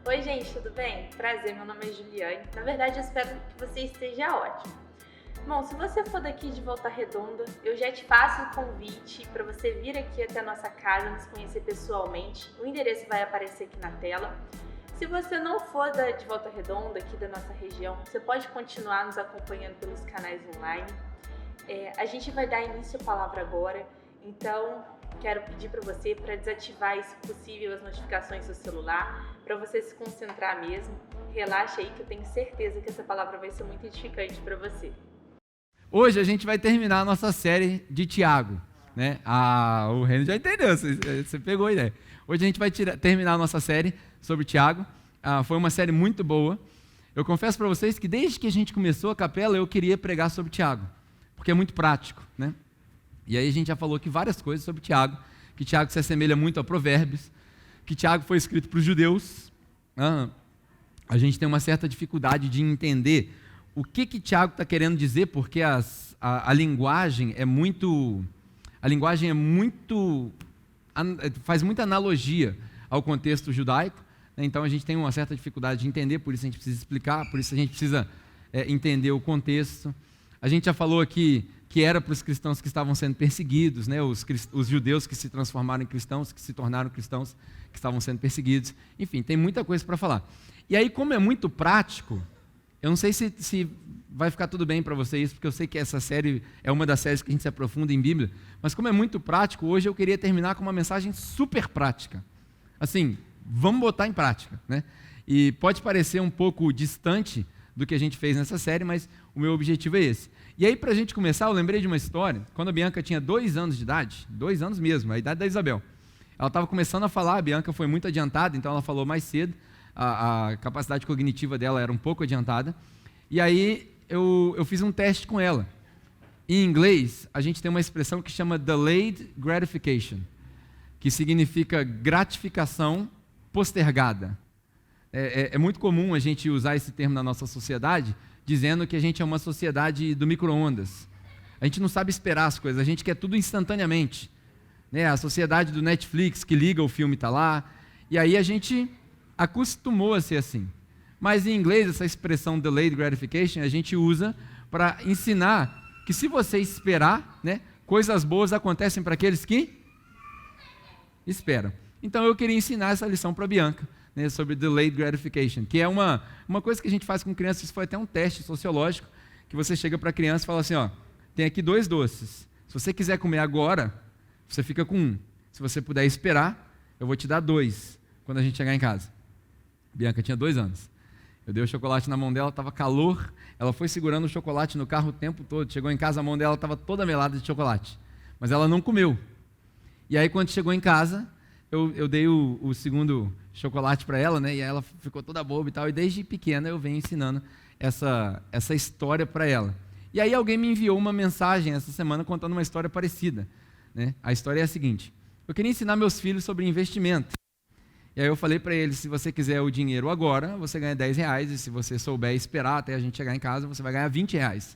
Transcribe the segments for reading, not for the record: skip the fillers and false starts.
Oi, gente, tudo bem? Prazer, meu nome é Juliane. Na verdade, eu espero que você esteja ótimo. Bom, se você for daqui de Volta Redonda, eu já te faço o convite para você vir aqui até a nossa casa, nos conhecer pessoalmente. O endereço vai aparecer aqui na tela. Se você não for de Volta Redonda, aqui da nossa região, você pode continuar nos acompanhando pelos canais online. A gente vai dar início à palavra agora, então quero pedir para você para desativar, se possível, as notificações do seu celular, para você se concentrar mesmo. Relaxa aí que eu tenho certeza que essa palavra vai ser muito edificante para você. Hoje a gente vai terminar a nossa série de Tiago, né? O Reino já entendeu, você pegou a ideia. Hoje a gente vai terminar a nossa série sobre Tiago. Foi uma série muito boa. Eu confesso para vocês que desde que a gente começou a capela, eu queria pregar sobre Tiago, porque é muito prático, né? E aí a gente já falou aqui várias coisas sobre Tiago, que Tiago se assemelha muito a Provérbios, que Tiago foi escrito para os judeus. A gente tem uma certa dificuldade de entender o que Tiago está querendo dizer, porque a linguagem é muito, faz muita analogia ao contexto judaico, né? Então a gente tem uma certa dificuldade de entender, por isso a gente precisa explicar, por isso a gente precisa entender o contexto. A gente já falou aqui que era para os cristãos que estavam sendo perseguidos, né? Os judeus que se transformaram em cristãos, que se tornaram cristãos, que estavam sendo perseguidos. Enfim, tem muita coisa para falar. E aí, como é muito prático, eu não sei se vai ficar tudo bem para vocês, porque eu sei que essa série é uma das séries que a gente se aprofunda em Bíblia, mas como é muito prático, hoje eu queria terminar com uma mensagem super prática. Assim, vamos botar em prática, né? E pode parecer um pouco distante do que a gente fez nessa série, mas o meu objetivo é esse. E aí, para a gente começar, eu lembrei de uma história, quando a Bianca tinha 2 anos de idade, 2 anos mesmo, a idade da Isabel. Ela estava começando a falar, a Bianca foi muito adiantada, então ela falou mais cedo, a capacidade cognitiva dela era um pouco adiantada, e aí eu fiz um teste com ela. Em inglês, a gente tem uma expressão que chama delayed gratification, que significa gratificação postergada. É muito comum a gente usar esse termo na nossa sociedade, dizendo que a gente é uma sociedade do micro-ondas. A gente não sabe esperar as coisas, a gente quer tudo instantaneamente, né? A sociedade do Netflix, que liga, o filme está lá, e aí a gente acostumou a ser assim. Mas em inglês, essa expressão delayed gratification, a gente usa para ensinar que se você esperar, né, coisas boas acontecem para aqueles que esperam. Então eu queria ensinar essa lição para a Bianca, né, sobre delayed gratification, que é uma coisa que a gente faz com crianças. Isso foi até um teste sociológico, que você chega para a criança e fala assim, ó, tem aqui 2 doces, se você quiser comer agora, você fica com 1, se você puder esperar, eu vou te dar 2, quando a gente chegar em casa. Bianca tinha 2 anos, eu dei o chocolate na mão dela, estava calor, ela foi segurando o chocolate no carro o tempo todo, chegou em casa, a mão dela estava toda melada de chocolate, mas ela não comeu. E aí quando chegou em casa, eu dei o segundo chocolate para ela, né? E ela ficou toda boba e tal. E desde pequena eu venho ensinando essa história para ela. E aí alguém me enviou uma mensagem essa semana contando uma história parecida, né? A história é a seguinte: eu queria ensinar meus filhos sobre investimento. E aí eu falei para eles, se você quiser o dinheiro agora, você ganha R$10. E se você souber esperar até a gente chegar em casa, você vai ganhar R$20.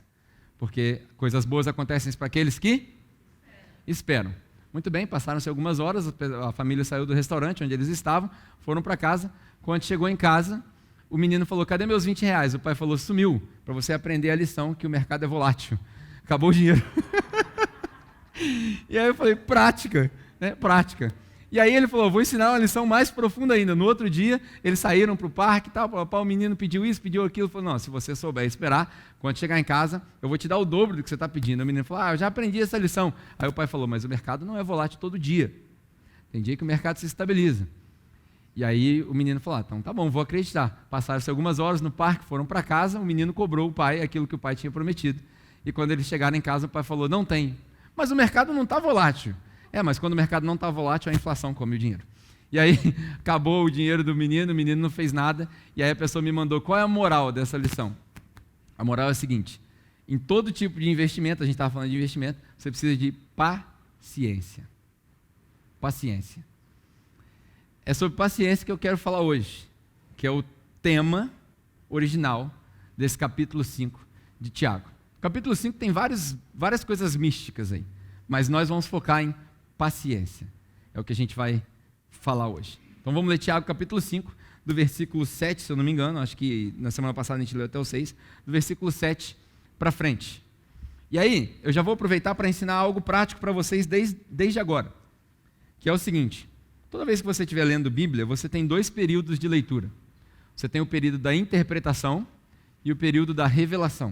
Porque coisas boas acontecem para aqueles que esperam. Muito bem, passaram-se algumas horas, a família saiu do restaurante onde eles estavam, foram para casa. Quando chegou em casa, o menino falou, cadê meus R$20? O pai falou, sumiu, para você aprender a lição que o mercado é volátil. Acabou o dinheiro. E aí eu falei, prática, né? Prática. E aí ele falou, vou ensinar uma lição mais profunda ainda. No outro dia, eles saíram para o parque e tal, o menino pediu isso, pediu aquilo. Falou, não, se você souber esperar, quando chegar em casa, eu vou te dar o dobro do que você está pedindo. O menino falou, eu já aprendi essa lição. Aí o pai falou, mas o mercado não é volátil todo dia. Tem dia que o mercado se estabiliza. E aí o menino falou, então tá bom, vou acreditar. Passaram-se algumas horas no parque, foram para casa, o menino cobrou o pai aquilo que o pai tinha prometido. E quando eles chegaram em casa, o pai falou, não tem. Mas o mercado não está volátil. Mas quando o mercado não está volátil, a inflação come o dinheiro. E aí, acabou o dinheiro do menino, o menino não fez nada, e aí a pessoa me mandou, qual é a moral dessa lição? A moral é a seguinte, em todo tipo de investimento, a gente estava falando de investimento, você precisa de paciência. Paciência. É sobre paciência que eu quero falar hoje, que é o tema original desse capítulo 5 de Tiago. O capítulo 5 tem várias coisas místicas aí, mas nós vamos focar em paciência. É o que a gente vai falar hoje. Então vamos ler Tiago capítulo 5, do versículo 7, se eu não me engano, acho que na semana passada a gente leu até o 6, do versículo 7 para frente. E aí, eu já vou aproveitar para ensinar algo prático para vocês desde agora, que é o seguinte: toda vez que você estiver lendo Bíblia, você tem 2 períodos de leitura. Você tem o período da interpretação e o período da revelação.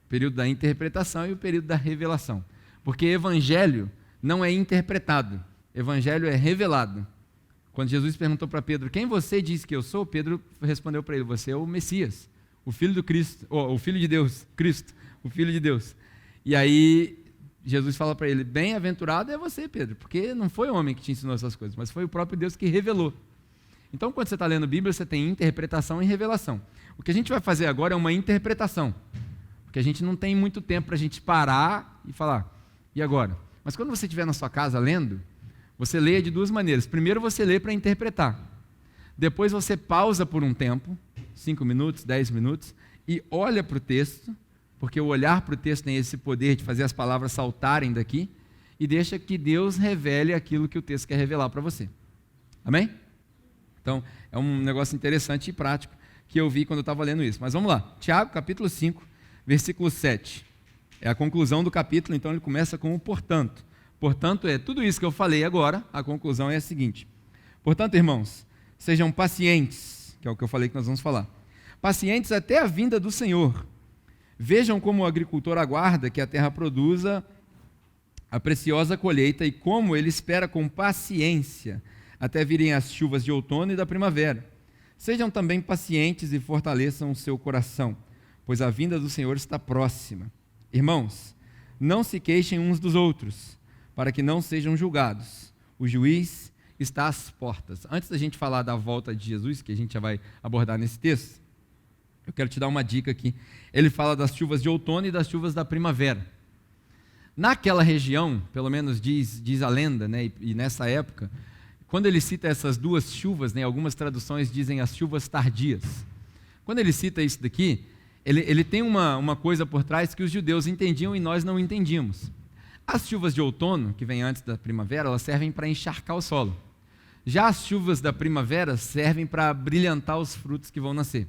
O período da interpretação e o período da revelação. Porque evangelho não é interpretado, evangelho é revelado. Quando Jesus perguntou para Pedro: quem você diz que eu sou? Pedro respondeu para ele: você é o Messias, o Filho do Cristo, o Filho de Deus, Cristo, o Filho de Deus. E aí Jesus fala para ele: bem-aventurado é você, Pedro, porque não foi o homem que te ensinou essas coisas, mas foi o próprio Deus que revelou. Então, quando você está lendo a Bíblia, você tem interpretação e revelação. O que a gente vai fazer agora é uma interpretação, porque a gente não tem muito tempo para a gente parar e falar: e agora? Mas quando você estiver na sua casa lendo, você leia de 2 maneiras. Primeiro você lê para interpretar. Depois você pausa por um tempo, 5 minutos, 10 minutos, e olha para o texto, porque o olhar para o texto tem esse poder de fazer as palavras saltarem daqui, e deixa que Deus revele aquilo que o texto quer revelar para você. Amém? Então, é um negócio interessante e prático que eu vi quando eu estava lendo isso. Mas vamos lá. Tiago, capítulo 5, versículo 7. É a conclusão do capítulo, então ele começa com o portanto. Portanto, é tudo isso que eu falei agora, a conclusão é a seguinte: portanto, irmãos, sejam pacientes, que é o que eu falei que nós vamos falar. Pacientes até a vinda do Senhor. Vejam como o agricultor aguarda que a terra produza a preciosa colheita e como ele espera com paciência até virem as chuvas de outono e da primavera. Sejam também pacientes e fortaleçam o seu coração, pois a vinda do Senhor está próxima. Irmãos, não se queixem uns dos outros, para que não sejam julgados. O juiz está às portas. Antes da gente falar da volta de Jesus, que a gente já vai abordar nesse texto, eu quero te dar uma dica aqui. Ele fala das chuvas de outono e das chuvas da primavera. Naquela região, pelo menos diz a lenda, né, e nessa época, quando ele cita essas 2 chuvas, né, algumas traduções dizem as chuvas tardias. Quando ele cita isso daqui, ele tem uma coisa por trás que os judeus entendiam e nós não entendíamos. As chuvas de outono, que vêm antes da primavera, elas servem para encharcar o solo. Já as chuvas da primavera servem para brilhantar os frutos que vão nascer.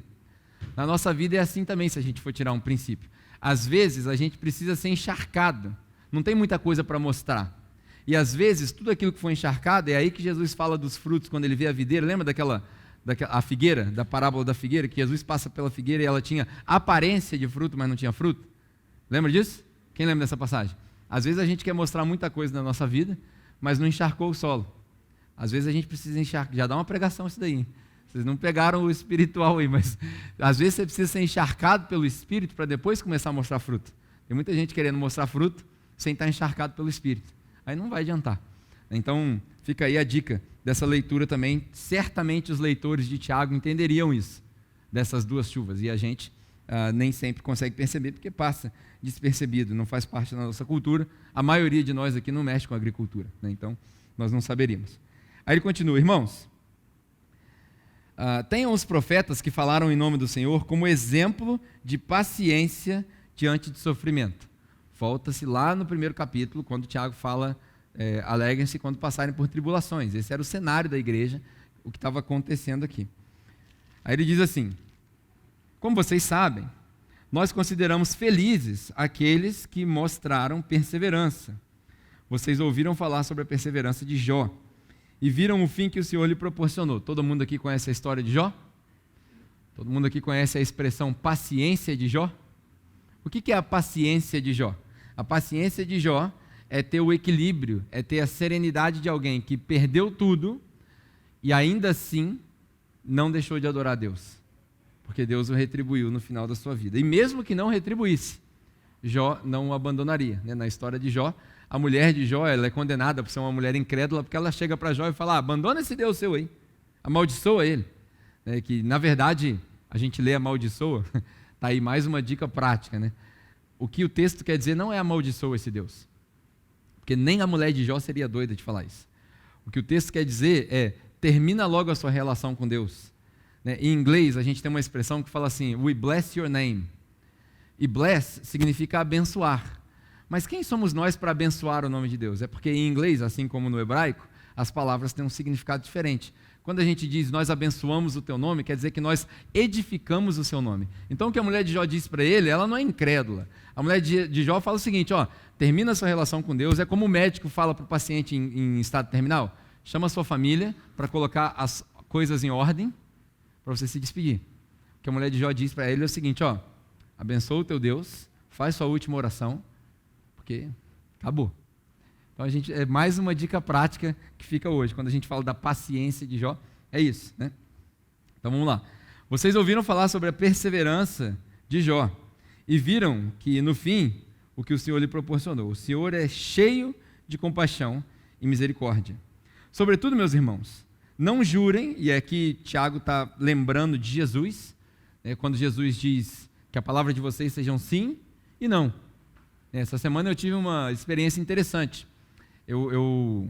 Na nossa vida é assim também, se a gente for tirar um princípio. Às vezes a gente precisa ser encharcado, não tem muita coisa para mostrar. E às vezes tudo aquilo que foi encharcado, é aí que Jesus fala dos frutos, quando ele vê a videira. Lembra a figueira, da parábola da figueira, que Jesus passa pela figueira e ela tinha aparência de fruto, mas não tinha fruto? Lembra disso? Quem lembra dessa passagem? Às vezes a gente quer mostrar muita coisa na nossa vida, mas não encharcou o solo. Às vezes a gente precisa encharcar. Já dá uma pregação isso daí. Vocês não pegaram o espiritual aí, mas às vezes você precisa ser encharcado pelo Espírito para depois começar a mostrar fruto. Tem muita gente querendo mostrar fruto sem estar encharcado pelo Espírito. Aí não vai adiantar. Então, fica aí a dica dessa leitura também. Certamente os leitores de Tiago entenderiam isso, dessas 2 chuvas. E a gente nem sempre consegue perceber, porque passa despercebido, não faz parte da nossa cultura. A maioria de nós aqui não mexe com a agricultura, né? Então nós não saberíamos. Aí ele continua: irmãos, tenham os profetas que falaram em nome do Senhor como exemplo de paciência diante de sofrimento. Volta-se lá no primeiro capítulo, quando Tiago fala, alegrem-se quando passarem por tribulações. Esse era o cenário da igreja, o que estava acontecendo aqui. Aí ele diz assim: como vocês sabem, nós consideramos felizes aqueles que mostraram perseverança. Vocês ouviram falar sobre a perseverança de Jó e viram o fim que o Senhor lhe proporcionou. Todo mundo aqui conhece a história de Jó? Todo mundo aqui conhece a expressão paciência de Jó? O que é a paciência de Jó? A paciência de Jó é ter o equilíbrio, é ter a serenidade de alguém que perdeu tudo e ainda assim não deixou de adorar a Deus, porque Deus o retribuiu no final da sua vida. E mesmo que não retribuísse, Jó não o abandonaria, né? Na história de Jó, a mulher de Jó, ela é condenada por ser uma mulher incrédula, porque ela chega para Jó e fala: abandona esse Deus seu aí, amaldiçoa ele. Que na verdade, a gente lê amaldiçoa, está aí mais uma dica prática, né? O que o texto quer dizer não é amaldiçoa esse Deus, porque nem a mulher de Jó seria doida de falar isso. O que o texto quer dizer é: termina logo a sua relação com Deus. Em inglês, a gente tem uma expressão que fala assim: we bless your name. E bless significa abençoar. Mas quem somos nós para abençoar o nome de Deus? É porque em inglês, assim como no hebraico, as palavras têm um significado diferente. Quando a gente diz nós abençoamos o teu nome, quer dizer que nós edificamos o seu nome. Então o que a mulher de Jó disse para ele, ela não é incrédula. A mulher de Jó fala o seguinte, ó, termina a sua relação com Deus, é como o médico fala para o paciente em estado terminal, chama a sua família para colocar as coisas em ordem, para você se despedir. O que a mulher de Jó diz para ele é o seguinte, ó, abençoa o teu Deus, faz sua última oração, porque acabou. Então, é mais uma dica prática que fica hoje, quando a gente fala da paciência de Jó, é isso, né? Então, vamos lá. Vocês ouviram falar sobre a perseverança de Jó e viram que, no fim, o que o Senhor lhe proporcionou. O Senhor é cheio de compaixão e misericórdia. Sobretudo, meus irmãos, não jurem, e aqui Tiago está lembrando de Jesus, né, quando Jesus diz que a palavra de vocês sejam sim e não. Essa semana eu tive uma experiência interessante. Eu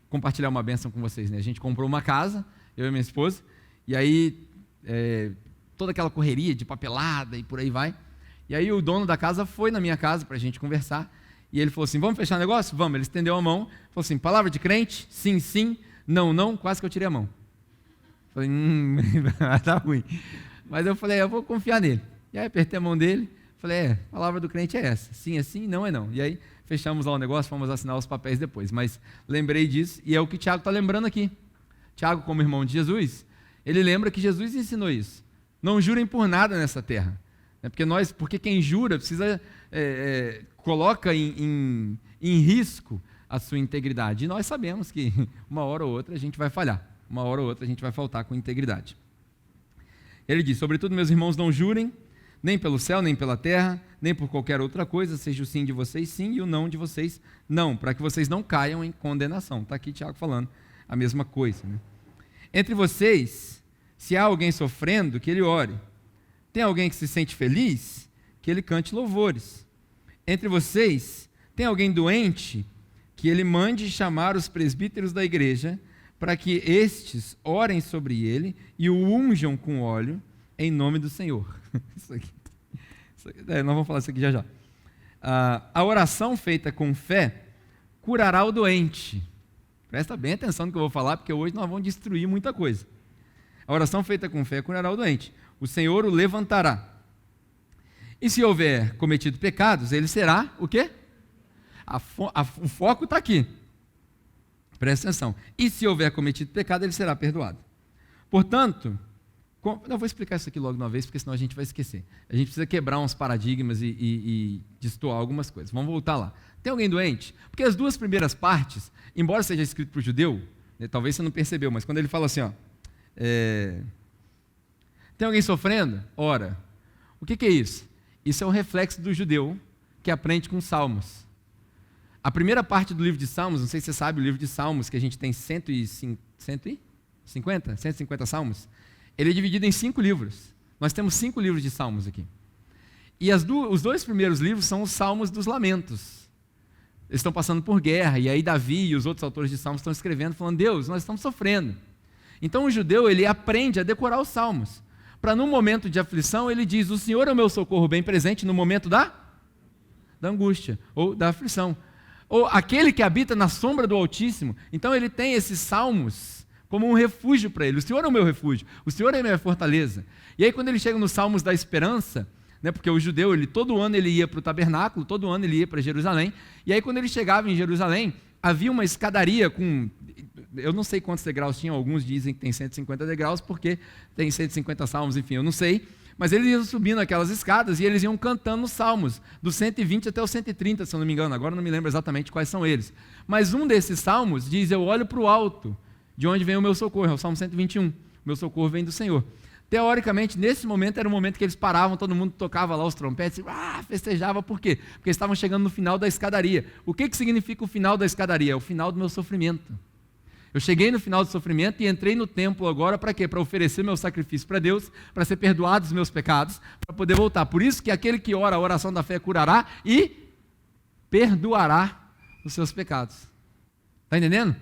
compartilhar uma bênção com vocês, né? A gente comprou uma casa, eu e minha esposa, e aí toda aquela correria de papelada e por aí vai. E aí o dono da casa foi na minha casa para a gente conversar, e ele falou assim, vamos fechar o negócio? Vamos. Ele estendeu a mão, falou assim, palavra de crente, sim, sim, não, não, quase que eu tirei a mão. Falei, tá ruim. Mas eu falei, eu vou confiar nele. E aí apertei a mão dele, falei, a palavra do crente é essa, sim é sim, não é não. E aí fechamos lá o negócio, fomos assinar os papéis depois, mas lembrei disso, e é o que Tiago está lembrando aqui. Tiago, como irmão de Jesus, ele lembra que Jesus ensinou isso. Não jurem por nada nessa terra, né? Porque quem jura precisa, coloca em risco a sua integridade, e nós sabemos que uma hora ou outra a gente vai falhar, uma hora ou outra a gente vai faltar com integridade. Ele diz, sobretudo meus irmãos, não jurem, nem pelo céu, nem pela terra, nem por qualquer outra coisa, seja o sim de vocês sim e o não de vocês não, para que vocês não caiam em condenação. Está aqui Tiago falando a mesma coisa, né? Entre vocês, se há alguém sofrendo, que ele ore. Tem alguém que se sente feliz, que ele cante louvores. Entre vocês, tem alguém doente, que ele mande chamar os presbíteros da igreja, para que estes orem sobre ele e o unjam com óleo, em nome do Senhor. Isso aqui, nós vamos falar isso aqui já já. A oração feita com fé curará o doente. Presta bem atenção no que eu vou falar, porque hoje nós vamos destruir muita coisa. A oração feita com fé curará o doente. O Senhor o levantará. E se houver cometido pecados, ele será o quê? O foco está aqui. Presta atenção. E se houver cometido pecado, ele será perdoado. Portanto, eu vou explicar isso aqui logo de uma vez, porque senão a gente vai esquecer. A gente precisa quebrar uns paradigmas e destoar algumas coisas. Vamos voltar lá. Tem alguém doente? Porque as duas primeiras partes, embora seja escrito para o judeu, né, talvez você não percebeu, mas quando ele fala assim, ó, tem alguém sofrendo? Ora. O que é isso? Isso é um reflexo do judeu que aprende com salmos. A primeira parte do livro de Salmos, não sei se você sabe, o livro de Salmos, que a gente tem 150 salmos, ele é dividido em 5 livros. Nós temos 5 livros de Salmos aqui. E os 2 primeiros livros são os Salmos dos Lamentos. Eles estão passando por guerra, e aí Davi e os outros autores de Salmos estão escrevendo, falando, Deus, nós estamos sofrendo. Então o judeu, ele aprende a decorar os Salmos, para num momento de aflição, ele diz, o Senhor é o meu socorro bem presente no momento da angústia, ou da aflição. Ou aquele que habita na sombra do Altíssimo. Então ele tem esses salmos como um refúgio para ele. O Senhor é o meu refúgio, o Senhor é a minha fortaleza. E aí quando ele chega nos salmos da esperança, né, porque o judeu, todo ano ele ia para o tabernáculo, todo ano ele ia para Jerusalém, e aí quando ele chegava em Jerusalém, havia uma escadaria com, eu não sei quantos degraus tinham, alguns dizem que tem 150 degraus, porque tem 150 salmos, enfim, eu não sei, mas eles iam subindo aquelas escadas e eles iam cantando os salmos, do 120 até o 130, se eu não me engano, agora não me lembro exatamente quais são eles. Mas um desses salmos diz, eu olho para o alto, de onde vem o meu socorro, é o Salmo 121, o meu socorro vem do Senhor. Teoricamente, nesse momento, era o momento que eles paravam, todo mundo tocava lá os trompetes, festejava, por quê? Porque eles estavam chegando no final da escadaria. O que significa o final da escadaria? É o final do meu sofrimento. Eu cheguei no final do sofrimento e entrei no templo agora para quê? Para oferecer meu sacrifício para Deus, para ser perdoado dos meus pecados, para poder voltar. Por isso que aquele que ora a oração da fé curará e perdoará os seus pecados. Está entendendo?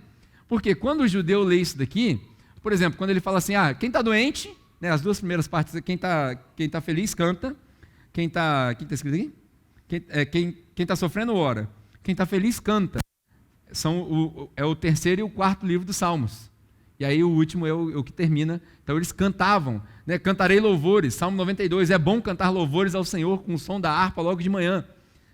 Porque quando o judeu lê isso daqui, por exemplo, quando ele fala assim, quem está doente, né, as 2 primeiras partes, quem tá feliz canta, quem está escrito aqui? Quem está sofrendo ora, quem está feliz canta. É o 3º e o 4º livro dos Salmos. E aí o último é o que termina. Então eles cantavam, né? Cantarei louvores, Salmo 92, é bom cantar louvores ao Senhor com o som da harpa logo de manhã.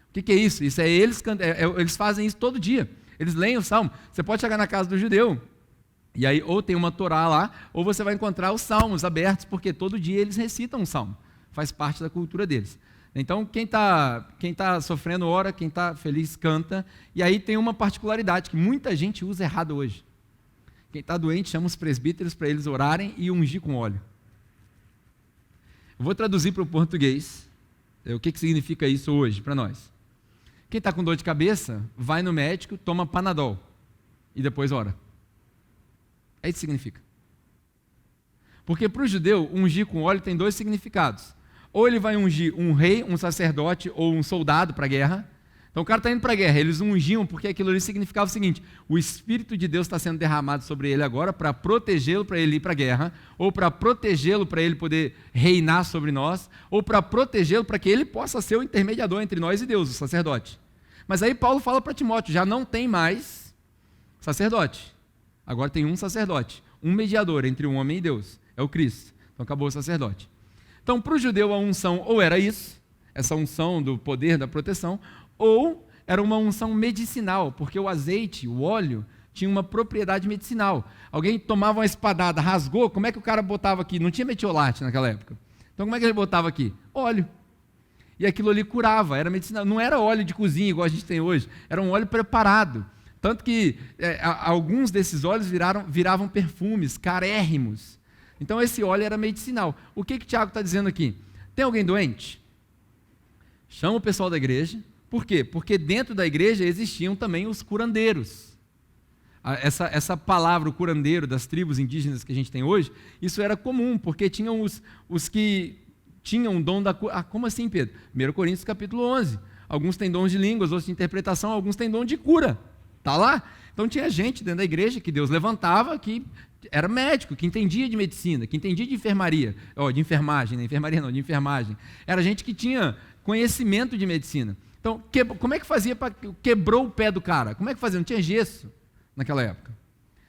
O que é isso? Isso é eles fazem isso todo dia. Eles leem o Salmo. Você pode chegar na casa do judeu, e aí ou tem uma Torá lá, ou você vai encontrar os salmos abertos, porque todo dia eles recitam um salmo. Faz parte da cultura deles. Então, quem tá sofrendo ora, quem está feliz canta. E aí tem uma particularidade que muita gente usa errado hoje. Quem está doente chama os presbíteros para eles orarem e ungir com óleo. Eu vou traduzir para o português o que significa isso hoje para nós. Quem está com dor de cabeça, vai no médico, toma Panadol e depois ora. É isso que significa. Porque para o judeu, ungir com óleo tem dois significados. Ou ele vai ungir um rei, um sacerdote ou um soldado para a guerra. Então o cara está indo para a guerra, eles ungiam porque aquilo ali significava o seguinte: o Espírito de Deus está sendo derramado sobre ele agora para protegê-lo para ele ir para a guerra, ou para protegê-lo para ele poder reinar sobre nós, ou para protegê-lo para que ele possa ser o intermediador entre nós e Deus, o sacerdote. Mas aí Paulo fala para Timóteo, já não tem mais sacerdote. Agora tem um sacerdote, um mediador entre o homem e Deus, é o Cristo. Então acabou o sacerdote. Então para o judeu a unção ou era isso, essa unção do poder da proteção, ou era uma unção medicinal, porque o azeite, o óleo, tinha uma propriedade medicinal. Alguém tomava uma espadada, rasgou, como é que o cara botava aqui? Não tinha metiolate naquela época. Então como é que ele botava aqui? Óleo. E aquilo ali curava, era medicinal. Não era óleo de cozinha igual a gente tem hoje, era um óleo preparado. Tanto que alguns desses óleos viravam perfumes carérrimos. Então esse óleo era medicinal. O que Tiago está dizendo aqui? Tem alguém doente? Chama o pessoal da igreja. Por quê? Porque dentro da igreja existiam também os curandeiros. Essa palavra, o curandeiro, das tribos indígenas que a gente tem hoje, isso era comum, porque tinham os que tinham o dom da cura. Como assim, Pedro? 1 Coríntios capítulo 11. Alguns têm dons de línguas, outros de interpretação, alguns têm dom de cura. Está lá? Então tinha gente dentro da igreja que Deus levantava, que era médico, que entendia de medicina, que entendia de enfermaria, de enfermagem, não enfermaria não, de enfermagem. Era gente que tinha conhecimento de medicina. Então, como é que fazia quebrou o pé do cara? Como é que fazia? Não tinha gesso naquela época.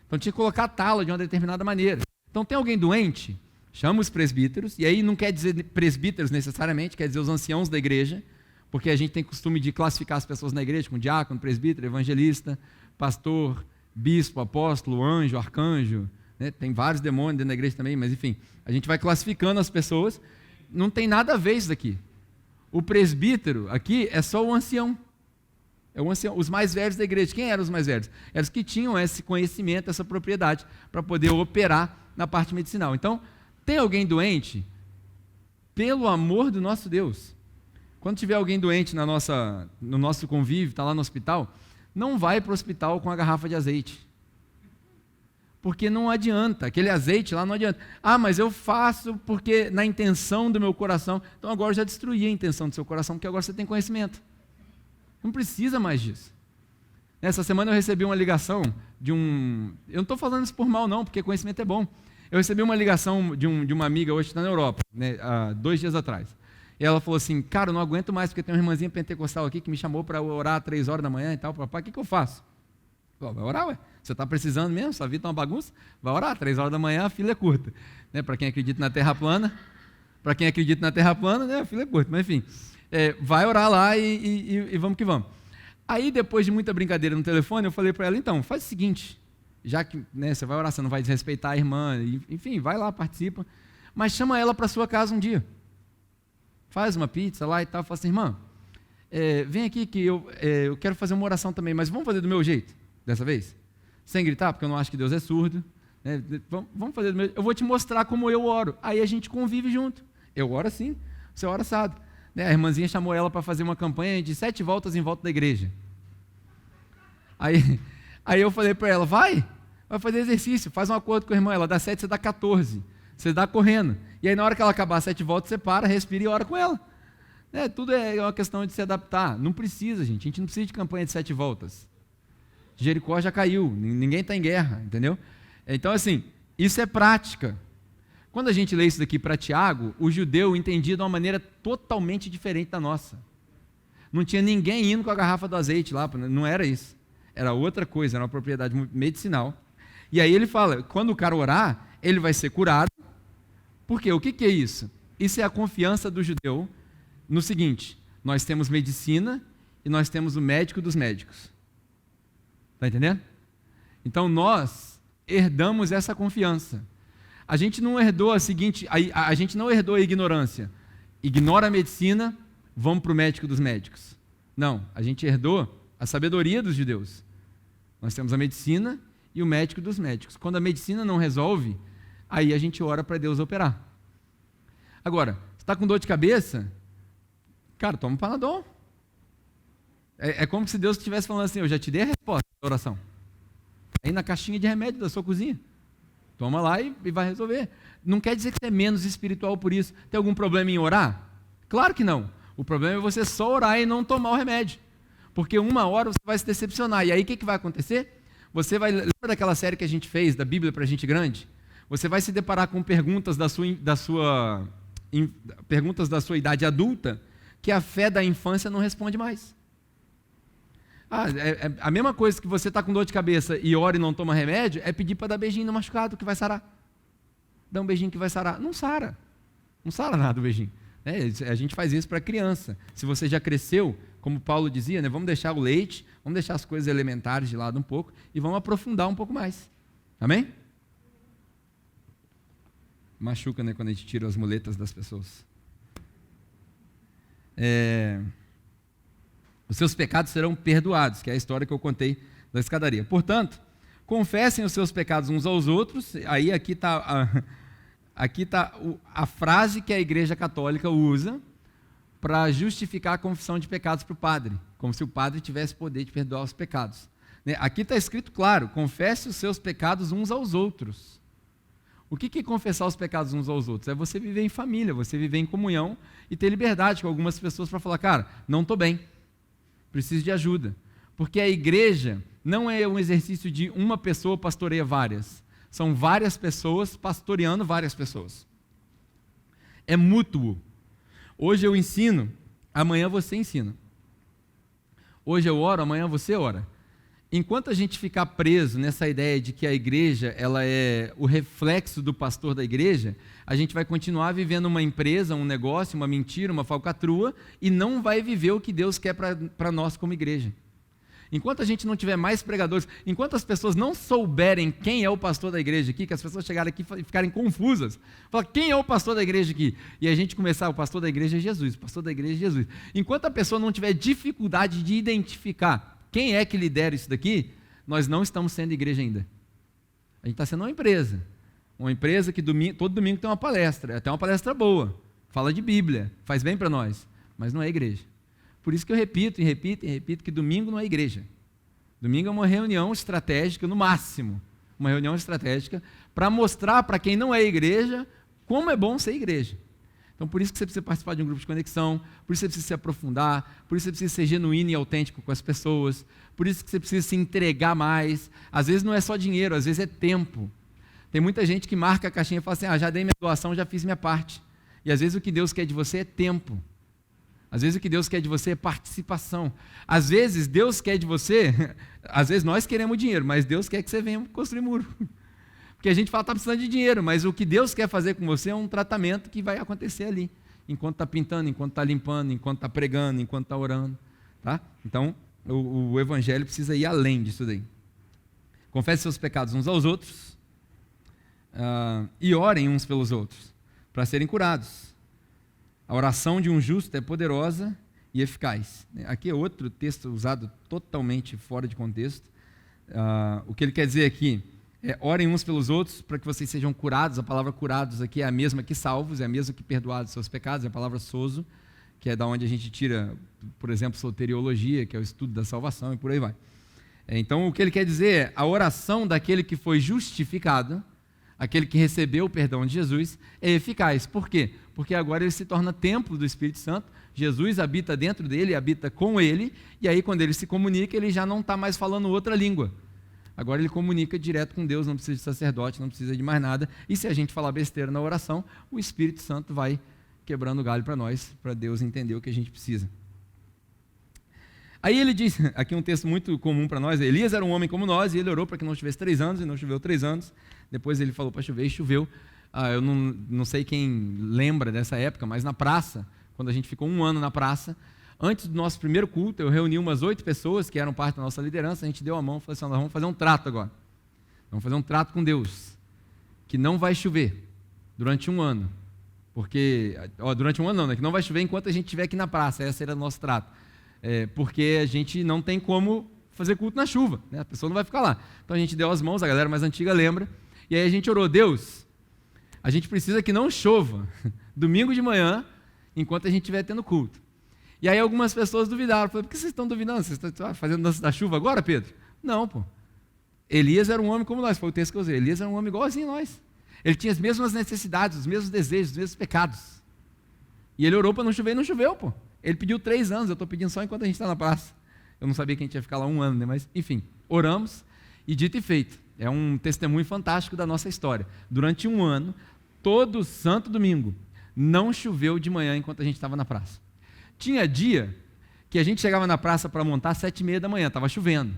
Então tinha que colocar a tala de uma determinada maneira. Então tem alguém doente? Chama os presbíteros, e aí não quer dizer presbíteros necessariamente, quer dizer os anciãos da igreja, porque a gente tem costume de classificar as pessoas na igreja com diácono, presbítero, evangelista, pastor, bispo, apóstolo, anjo, arcanjo, né? Tem vários demônios dentro da igreja também, mas enfim, a gente vai classificando as pessoas, não tem nada a ver isso daqui. O presbítero aqui é só o ancião, é o ancião, os mais velhos da igreja. Quem eram os mais velhos? Eram os que tinham esse conhecimento, essa propriedade, para poder operar na parte medicinal. Então, tem alguém doente? Pelo amor do nosso Deus, quando tiver alguém doente no nosso convívio, está lá no hospital, não vai para o hospital com a garrafa de azeite. Porque não adianta, aquele azeite lá não adianta. Mas eu faço porque na intenção do meu coração. Então agora eu já destruí a intenção do seu coração, porque agora você tem conhecimento. Não precisa mais disso. Essa semana eu recebi uma ligação de um... Eu não estou falando isso por mal não, porque conhecimento é bom. Eu recebi uma ligação de uma amiga hoje que está na Europa, né, há 2 dias atrás. E ela falou assim, cara, eu não aguento mais, porque tem uma irmãzinha pentecostal aqui que me chamou para orar às 3 horas da manhã e tal. Papai, o que eu faço? Vai orar, ué. Você está precisando mesmo? Sua vida está uma bagunça? Vai orar, 3 horas da manhã a fila é curta. Né? Para quem acredita na terra plana, né, a fila é curta. Mas enfim, vai orar lá e vamos que vamos. Aí depois de muita brincadeira no telefone, eu falei para ela, então, faz o seguinte, já que você vai orar, você não vai desrespeitar a irmã, enfim, vai lá, participa, mas chama ela para sua casa um dia. Faz uma pizza lá e tal, fala assim, irmã, vem aqui que eu quero fazer uma oração também, mas vamos fazer do meu jeito, dessa vez? Sem gritar, porque eu não acho que Deus é surdo. Né? Vamos fazer do meu jeito. Eu vou te mostrar como eu oro. Aí a gente convive junto. Eu oro assim, você ora assado. Né? A irmãzinha chamou ela para fazer uma campanha de 7 voltas em volta da igreja. Aí eu falei para ela, vai fazer exercício, faz um acordo com a irmã, ela dá 7, você dá 14. Você dá correndo. E aí na hora que ela acabar 7 voltas, você para, respira e ora com ela. Tudo é uma questão de se adaptar. Não precisa, gente. A gente não precisa de campanha de 7 voltas. Jericó já caiu, ninguém está em guerra, entendeu? Então, assim, isso é prática. Quando a gente lê isso daqui para Tiago, o judeu entendia de uma maneira totalmente diferente da nossa. Não tinha ninguém indo com a garrafa do azeite lá, não era isso. Era outra coisa, era uma propriedade medicinal. E aí ele fala, quando o cara orar, ele vai ser curado. Por quê? O que é isso? Isso é a confiança do judeu no seguinte: nós temos medicina e nós temos o médico dos médicos. Está entendendo? Então nós herdamos essa confiança. A gente não herdou a gente não herdou a ignorância. Ignora a medicina, vamos para o médico dos médicos. Não, a gente herdou a sabedoria dos judeus. Nós temos a medicina e o médico dos médicos. Quando a medicina não resolve, aí a gente ora para Deus operar. Agora, você está com dor de cabeça? Cara, toma um Panadol. É como se Deus estivesse falando assim: eu já te dei a resposta da oração. Aí na caixinha de remédio da sua cozinha. Toma lá e vai resolver. Não quer dizer que você é menos espiritual por isso. Tem algum problema em orar? Claro que não. O problema é você só orar e não tomar o remédio. Porque uma hora você vai se decepcionar. E aí o que vai acontecer? Você vai... Lembra daquela série que a gente fez, da Bíblia para gente grande? Você vai se deparar com perguntas perguntas da sua idade adulta que a fé da infância não responde mais. É a mesma coisa que você está com dor de cabeça e ora e não toma remédio, é pedir para dar beijinho no machucado que vai sarar. Dá um beijinho que vai sarar. Não sara. Não sara nada o beijinho. A gente faz isso para criança. Se você já cresceu, como Paulo dizia, né, vamos deixar o leite, vamos deixar as coisas elementares de lado um pouco e vamos aprofundar um pouco mais. Amém? Machuca, né, quando a gente tira as muletas das pessoas. Os seus pecados serão perdoados, que é a história que eu contei da escadaria. Portanto, confessem os seus pecados uns aos outros. Aí aqui está a frase que a Igreja Católica usa para justificar a confissão de pecados para o padre, como se o padre tivesse poder de perdoar os pecados. Aqui está escrito claro: confesse os seus pecados uns aos outros. O que é confessar os pecados uns aos outros? É você viver em família, você viver em comunhão e ter liberdade com algumas pessoas para falar: cara, não estou bem, preciso de ajuda. Porque a igreja não é um exercício de uma pessoa pastoreia várias. São várias pessoas pastoreando várias pessoas. É mútuo. Hoje eu ensino, amanhã você ensina. Hoje eu oro, amanhã você ora. Enquanto a gente ficar preso nessa ideia de que a igreja ela é o reflexo do pastor da igreja, a gente vai continuar vivendo uma empresa, um negócio, uma mentira, uma falcatrua, e não vai viver o que Deus quer para nós como igreja. Enquanto a gente não tiver mais pregadores, enquanto as pessoas não souberem quem é o pastor da igreja aqui, que as pessoas chegarem aqui e ficarem confusas, falar: quem é o pastor da igreja aqui? E a gente começar: o pastor da igreja é Jesus, o pastor da igreja é Jesus. Enquanto a pessoa não tiver dificuldade de identificar quem é que lidera isso daqui, nós não estamos sendo igreja ainda. A gente está sendo uma empresa que todo domingo tem uma palestra, até uma palestra boa, fala de Bíblia, faz bem para nós, mas não é igreja. Por isso que eu repito que domingo não é igreja. Domingo é uma reunião estratégica, no máximo, uma reunião estratégica para mostrar para quem não é igreja como é bom ser igreja. Então, por isso que você precisa participar de um grupo de conexão, por isso que você precisa se aprofundar, por isso que você precisa ser genuíno e autêntico com as pessoas, por isso que você precisa se entregar mais. Às vezes não é só dinheiro, às vezes é tempo. Tem muita gente que marca a caixinha e fala assim: já dei minha doação, já fiz minha parte. E às vezes o que Deus quer de você é tempo. Às vezes o que Deus quer de você é participação. Às vezes Deus quer de você, às vezes nós queremos dinheiro, mas Deus quer que você venha construir muro. Porque a gente fala: está precisando de dinheiro, mas o que Deus quer fazer com você é um tratamento que vai acontecer ali, enquanto está pintando, enquanto está limpando, enquanto está pregando, enquanto está orando. Tá? Então, o evangelho precisa ir além disso daí. Confesse seus pecados uns aos outros e orem uns pelos outros, para serem curados. A oração de um justo é poderosa e eficaz. Aqui é outro texto usado totalmente fora de contexto. O que ele quer dizer aqui orem uns pelos outros para que vocês sejam curados. A palavra curados aqui é a mesma que salvos, é a mesma que perdoados seus pecados, é a palavra sozo, que é da onde a gente tira, por exemplo, soteriologia, que é o estudo da salvação, e por aí vai. Então, o que ele quer dizer é: a oração daquele que foi justificado, aquele que recebeu o perdão de Jesus, é eficaz. Por quê? Porque agora ele se torna templo do Espírito Santo, Jesus habita dentro dele, habita com ele, e aí quando ele se comunica, ele já não está mais falando outra língua. Agora ele comunica direto com Deus, não precisa de sacerdote, não precisa de mais nada. E se a gente falar besteira na oração, o Espírito Santo vai quebrando o galho para nós, para Deus entender o que a gente precisa. Aí ele diz, aqui um texto muito comum para nós, Elias era um homem como nós, e ele orou para que não chovesse 3 anos, e não choveu 3 anos. Depois ele falou para chover e choveu. Eu não sei quem lembra dessa época, mas na praça, quando a gente ficou 1 ano na praça, antes do nosso primeiro culto, eu reuni umas 8 pessoas que eram parte da nossa liderança, a gente deu a mão e falou assim, nós vamos fazer um trato agora. Vamos fazer um trato com Deus, que não vai chover durante 1 ano. Porque, durante 1 ano não, né? Que não vai chover enquanto a gente estiver aqui na praça, esse era o nosso trato. Porque a gente não tem como fazer culto na chuva, né? A pessoa não vai ficar lá. Então a gente deu as mãos, a galera mais antiga lembra, e aí a gente orou, Deus, a gente precisa que não chova domingo de manhã, enquanto a gente estiver tendo culto. E aí algumas pessoas duvidaram, falaram, por que vocês estão duvidando? Vocês estão fazendo dança da chuva agora, Pedro? Não, pô. Elias era um homem como nós, foi o texto que eu usei. Elias era um homem igualzinho a nós. Ele tinha as mesmas necessidades, os mesmos desejos, os mesmos pecados. E ele orou para não chover e não choveu, pô. Ele pediu 3 anos, eu estou pedindo só enquanto a gente está na praça. Eu não sabia que a gente ia ficar lá 1 ano, né? Mas, enfim, oramos e dito e feito. É um testemunho fantástico da nossa história. Durante 1 ano, todo santo domingo, não choveu de manhã enquanto a gente estava na praça. Tinha dia que a gente chegava na praça para montar às 7h30 da manhã, estava chovendo.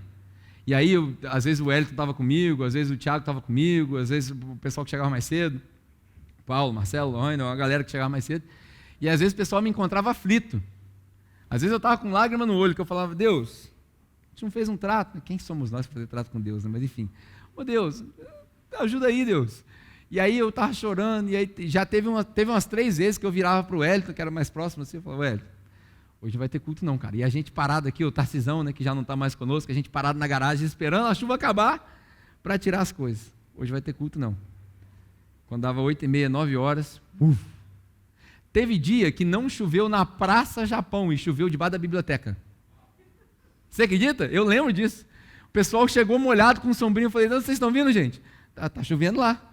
E aí, às vezes o Wellington estava comigo, às vezes o Thiago estava comigo, às vezes o pessoal que chegava mais cedo, Paulo, Marcelo, Lorena, a galera que chegava mais cedo. E às vezes o pessoal me encontrava aflito. Às vezes eu estava com lágrima no olho, que eu falava, Deus, a gente não fez um trato. Quem somos nós para fazer trato com Deus, né? Mas enfim, Deus, ajuda aí, Deus. E aí eu estava chorando, e aí já teve umas 3 vezes que eu virava para o Wellington, que era mais próximo assim, eu falava, Wellington, hoje não vai ter culto não, cara. E a gente parado aqui, o Tarcisão, né, que já não está mais conosco, a gente parado na garagem esperando a chuva acabar para tirar as coisas. Hoje vai ter culto não. Quando dava 8h30, 9 horas, teve dia que não choveu na Praça Japão e choveu debaixo da biblioteca. Você acredita? Eu lembro disso. O pessoal chegou molhado com um sombrinho, eu falei, não, vocês estão vindo, gente? Tá chovendo lá.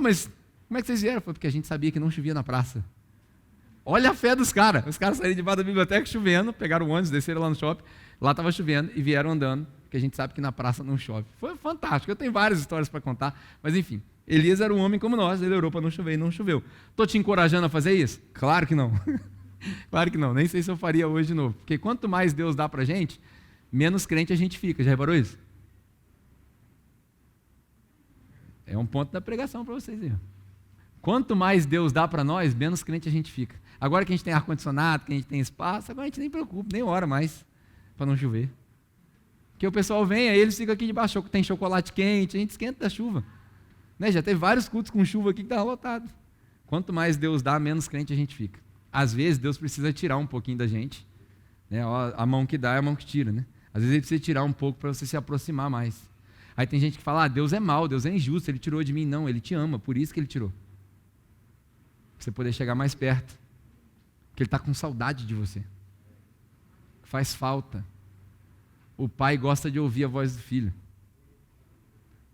Mas como é que vocês vieram? Foi porque a gente sabia que não chovia na praça. Olha a fé dos caras. Os caras saíram debaixo da biblioteca chovendo, pegaram o ônibus, desceram lá no shopping, lá estava chovendo e vieram andando, porque a gente sabe que na praça não chove. Foi fantástico, eu tenho várias histórias para contar, mas enfim, Elias era um homem como nós, ele orou para não chover e não choveu. Estou te encorajando a fazer isso? Claro que não. Claro que não, nem sei se eu faria hoje de novo, porque quanto mais Deus dá para a gente, menos crente a gente fica. Já reparou isso? É um ponto da pregação para vocês aí. Quanto mais Deus dá para nós, menos crente a gente fica. Agora que a gente tem ar-condicionado, que a gente tem espaço, agora a gente nem preocupa, nem ora mais para não chover. Porque o pessoal vem, aí eles ficam aqui debaixo, tem chocolate quente, a gente esquenta da chuva. Né? Já teve vários cultos com chuva aqui que estava lotado. Quanto mais Deus dá, menos crente a gente fica. Às vezes Deus precisa tirar um pouquinho da gente. Né? A mão que dá é a mão que tira. Né? Às vezes Ele precisa tirar um pouco para você se aproximar mais. Aí tem gente que fala, Deus é mau, Deus é injusto, Ele tirou de mim. Não, Ele te ama, por isso que Ele tirou. Para você poder chegar mais perto. Porque Ele está com saudade de você. Faz falta. O pai gosta de ouvir a voz do filho.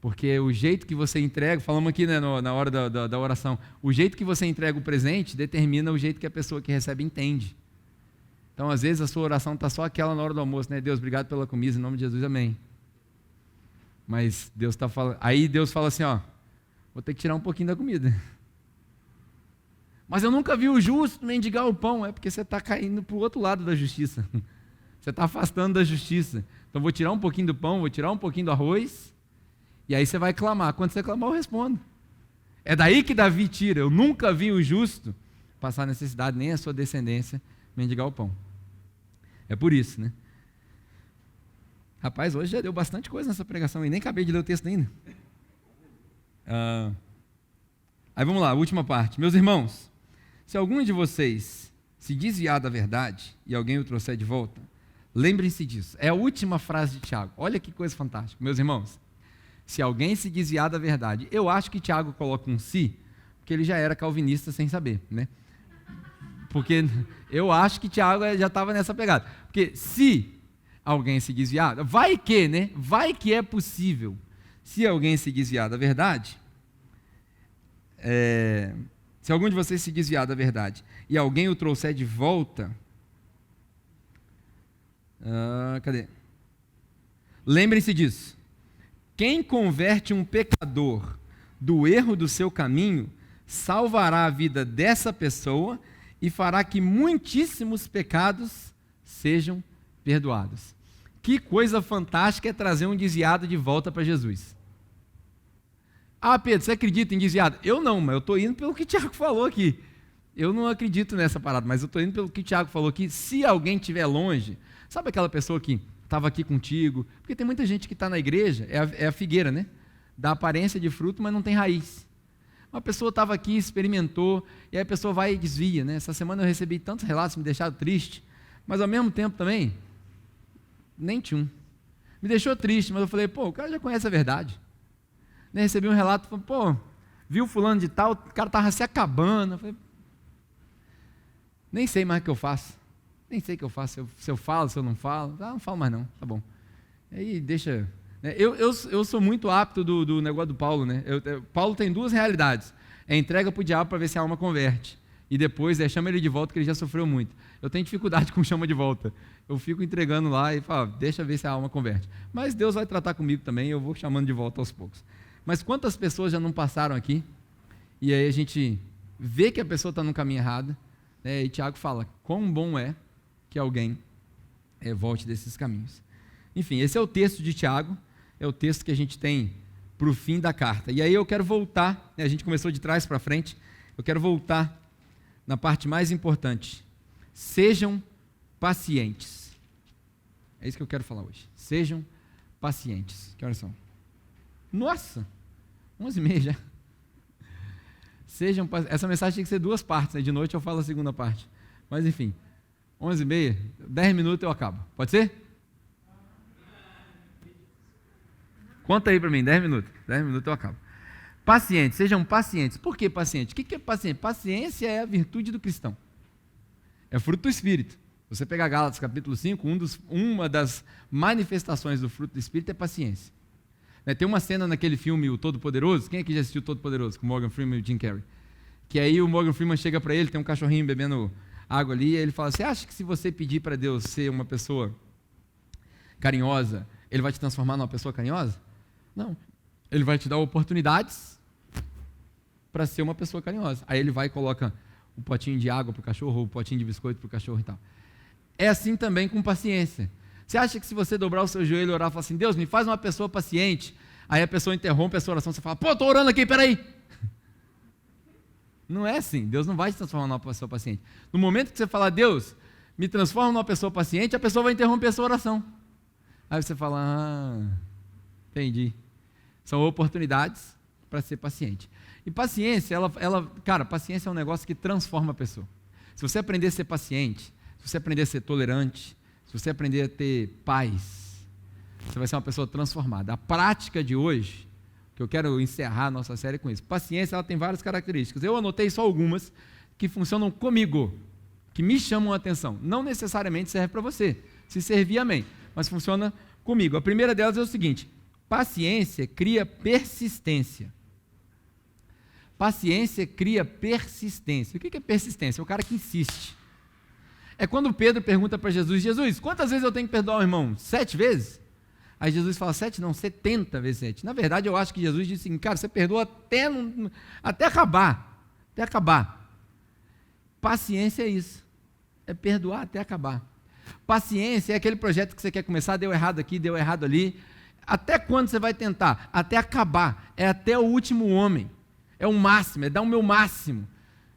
Porque o jeito que você entrega, falamos aqui, né, na hora da oração, o jeito que você entrega o presente determina o jeito que a pessoa que recebe entende. Então, às vezes, a sua oração está só aquela na hora do almoço, né? Deus, obrigado pela comida, em nome de Jesus, amém. Mas Deus está falando, aí Deus fala assim, vou ter que tirar um pouquinho da comida. Mas eu nunca vi o justo mendigar o pão. É porque você está caindo para o outro lado da justiça. Você está afastando da justiça. Então vou tirar um pouquinho do pão, vou tirar um pouquinho do arroz, e aí você vai clamar. Quando você clamar, eu respondo. É daí que Davi tira. Eu nunca vi o justo passar necessidade, nem a sua descendência mendigar o pão. É por isso, né? Rapaz, hoje já deu bastante coisa nessa pregação e nem acabei de ler o texto ainda. Aí vamos lá, a última parte. Meus irmãos, se algum de vocês se desviar da verdade e alguém o trouxer de volta, lembrem-se disso. É a última frase de Tiago. Olha que coisa fantástica. Meus irmãos, se alguém se desviar da verdade, eu acho que Tiago coloca um se, porque ele já era calvinista sem saber, né? Porque eu acho que Tiago já estava nessa pegada. Porque se alguém se desviar, vai que, né? Vai que é possível. Se alguém se desviar da verdade, se algum de vocês se desviar da verdade e alguém o trouxer de volta, cadê? Lembrem-se disso. Quem converte um pecador do erro do seu caminho, salvará a vida dessa pessoa e fará que muitíssimos pecados sejam perdoadas. Que coisa fantástica é trazer um desviado de volta para Jesus. Ah, Pedro, você acredita em desviado? Eu não, mas eu estou indo pelo que o Tiago falou aqui. Eu não acredito nessa parada, mas eu estou indo pelo que o Tiago falou aqui. Se alguém estiver longe, sabe aquela pessoa que estava aqui contigo? Porque tem muita gente que está na igreja, é a figueira, né? Dá aparência de fruto, mas não tem raiz. Uma pessoa estava aqui, experimentou, e aí a pessoa vai e desvia, né? Essa semana eu recebi tantos relatos que me deixaram triste, mas ao mesmo tempo também, nem tinha um. Me deixou triste, mas eu falei, pô, o cara já conhece a verdade. Né? Recebi um relato, falei, pô, viu fulano de tal, o cara estava se acabando. Eu falei, nem sei mais o que eu faço. Nem sei o que eu faço, se eu falo, se eu não falo. Ah, não falo mais não, tá bom. Aí deixa... Eu sou muito apto do negócio do Paulo, né? Paulo tem duas realidades. Entrega para o diabo para ver se a alma converte. E depois chama ele de volta, que ele já sofreu muito. Eu tenho dificuldade com chama de volta. Eu fico entregando lá e falo, deixa ver se a alma converte. Mas Deus vai tratar comigo também, eu vou chamando de volta aos poucos. Mas quantas pessoas já não passaram aqui, e aí a gente vê que a pessoa está no caminho errado, né? E Tiago fala, quão bom é que alguém volte desses caminhos. Enfim, esse é o texto de Tiago, é o texto que a gente tem para o fim da carta. E aí eu quero voltar, né? A gente começou de trás para frente, eu quero voltar na parte mais importante. Sejam pacientes. É isso que eu quero falar hoje. Sejam pacientes. Que horas são? Nossa! 11h30 já. Essa mensagem tem que ser duas partes, né? De noite eu falo a segunda parte. Mas enfim, 11h30, 10 minutos eu acabo. Pode ser? Conta aí para mim, 10 minutos. 10 minutos eu acabo. Pacientes, sejam pacientes. Por que paciente? O que é paciente? Paciência é a virtude do cristão. É fruto do Espírito. Você pegar Gálatas capítulo 5, uma das manifestações do fruto do Espírito é paciência. Tem uma cena naquele filme O Todo-Poderoso, quem aqui já assistiu O Todo-Poderoso, com Morgan Freeman e o Jim Carrey? Que aí o Morgan Freeman chega para ele, tem um cachorrinho bebendo água ali, e ele fala, você acha que se você pedir para Deus ser uma pessoa carinhosa, Ele vai te transformar numa pessoa carinhosa? Não. Ele vai te dar oportunidades para ser uma pessoa carinhosa. Aí ele vai e coloca o potinho de água para o cachorro, ou o potinho de biscoito para o cachorro e tal. É assim também com paciência. Você acha que se você dobrar o seu joelho e orar e falar assim, Deus, me faz uma pessoa paciente, aí a pessoa interrompe a sua oração, você fala, pô, estou orando aqui, peraí. Não é assim, Deus não vai te transformar numa pessoa paciente. No momento que você falar, Deus, me transforma numa pessoa paciente, a pessoa vai interromper a sua oração. Aí você fala, entendi. São oportunidades para ser paciente. E paciência, cara, paciência é um negócio que transforma a pessoa. Se você aprender a ser paciente, se você aprender a ser tolerante, se você aprender a ter paz, você vai ser uma pessoa transformada. A prática de hoje, que eu quero encerrar a nossa série com isso, paciência, ela tem várias características. Eu anotei só algumas que funcionam comigo, que me chamam a atenção. Não necessariamente serve para você. Se servir, amém. Mas funciona comigo. A primeira delas é o seguinte: paciência cria persistência. Paciência cria persistência. O que é persistência? É o cara que insiste. É quando Pedro pergunta para Jesus, Jesus, quantas vezes eu tenho que perdoar o irmão? 7 vezes? Aí Jesus fala, 7 não, 70 vezes 7. Na verdade, eu acho que Jesus disse assim, cara, você perdoa até acabar. Até acabar. Paciência é isso. É perdoar até acabar. Paciência é aquele projeto que você quer começar, deu errado aqui, deu errado ali. Até quando você vai tentar? Até acabar. É até o último homem. É o máximo, é dar o meu máximo.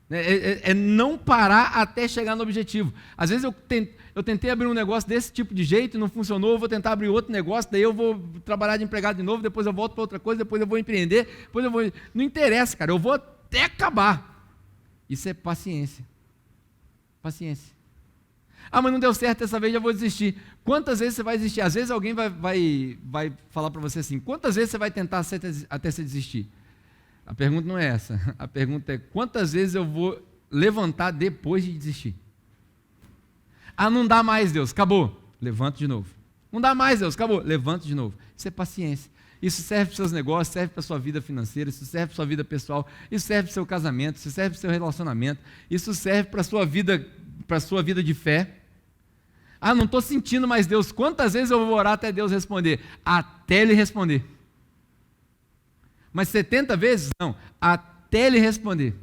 É não parar até chegar no objetivo. Às vezes eu tentei abrir um negócio desse tipo de jeito e não funcionou, eu vou tentar abrir outro negócio, daí eu vou trabalhar de empregado de novo, depois eu volto para outra coisa, depois eu vou empreender, depois eu vou... Não interessa, cara, eu vou até acabar. Isso é paciência. Paciência. Ah, mas não deu certo dessa vez, já vou desistir. Quantas vezes você vai desistir? Às vezes alguém vai falar para você assim, quantas vezes você vai tentar até você desistir? A pergunta não é essa. A pergunta é, quantas vezes eu vou levantar depois de desistir? Ah, não dá mais, Deus, acabou. Levanto de novo. Não dá mais, Deus, acabou. Levanto de novo. Isso é paciência. Isso serve para os seus negócios, serve para a sua vida financeira, isso serve para a sua vida pessoal, isso serve para o seu casamento, isso serve para o seu relacionamento, isso serve para a sua vida de fé. Ah, não estou sentindo mais Deus. Quantas vezes eu vou orar até Deus responder? Até Ele responder. Mas 70 vezes? Não. Até Ele responder.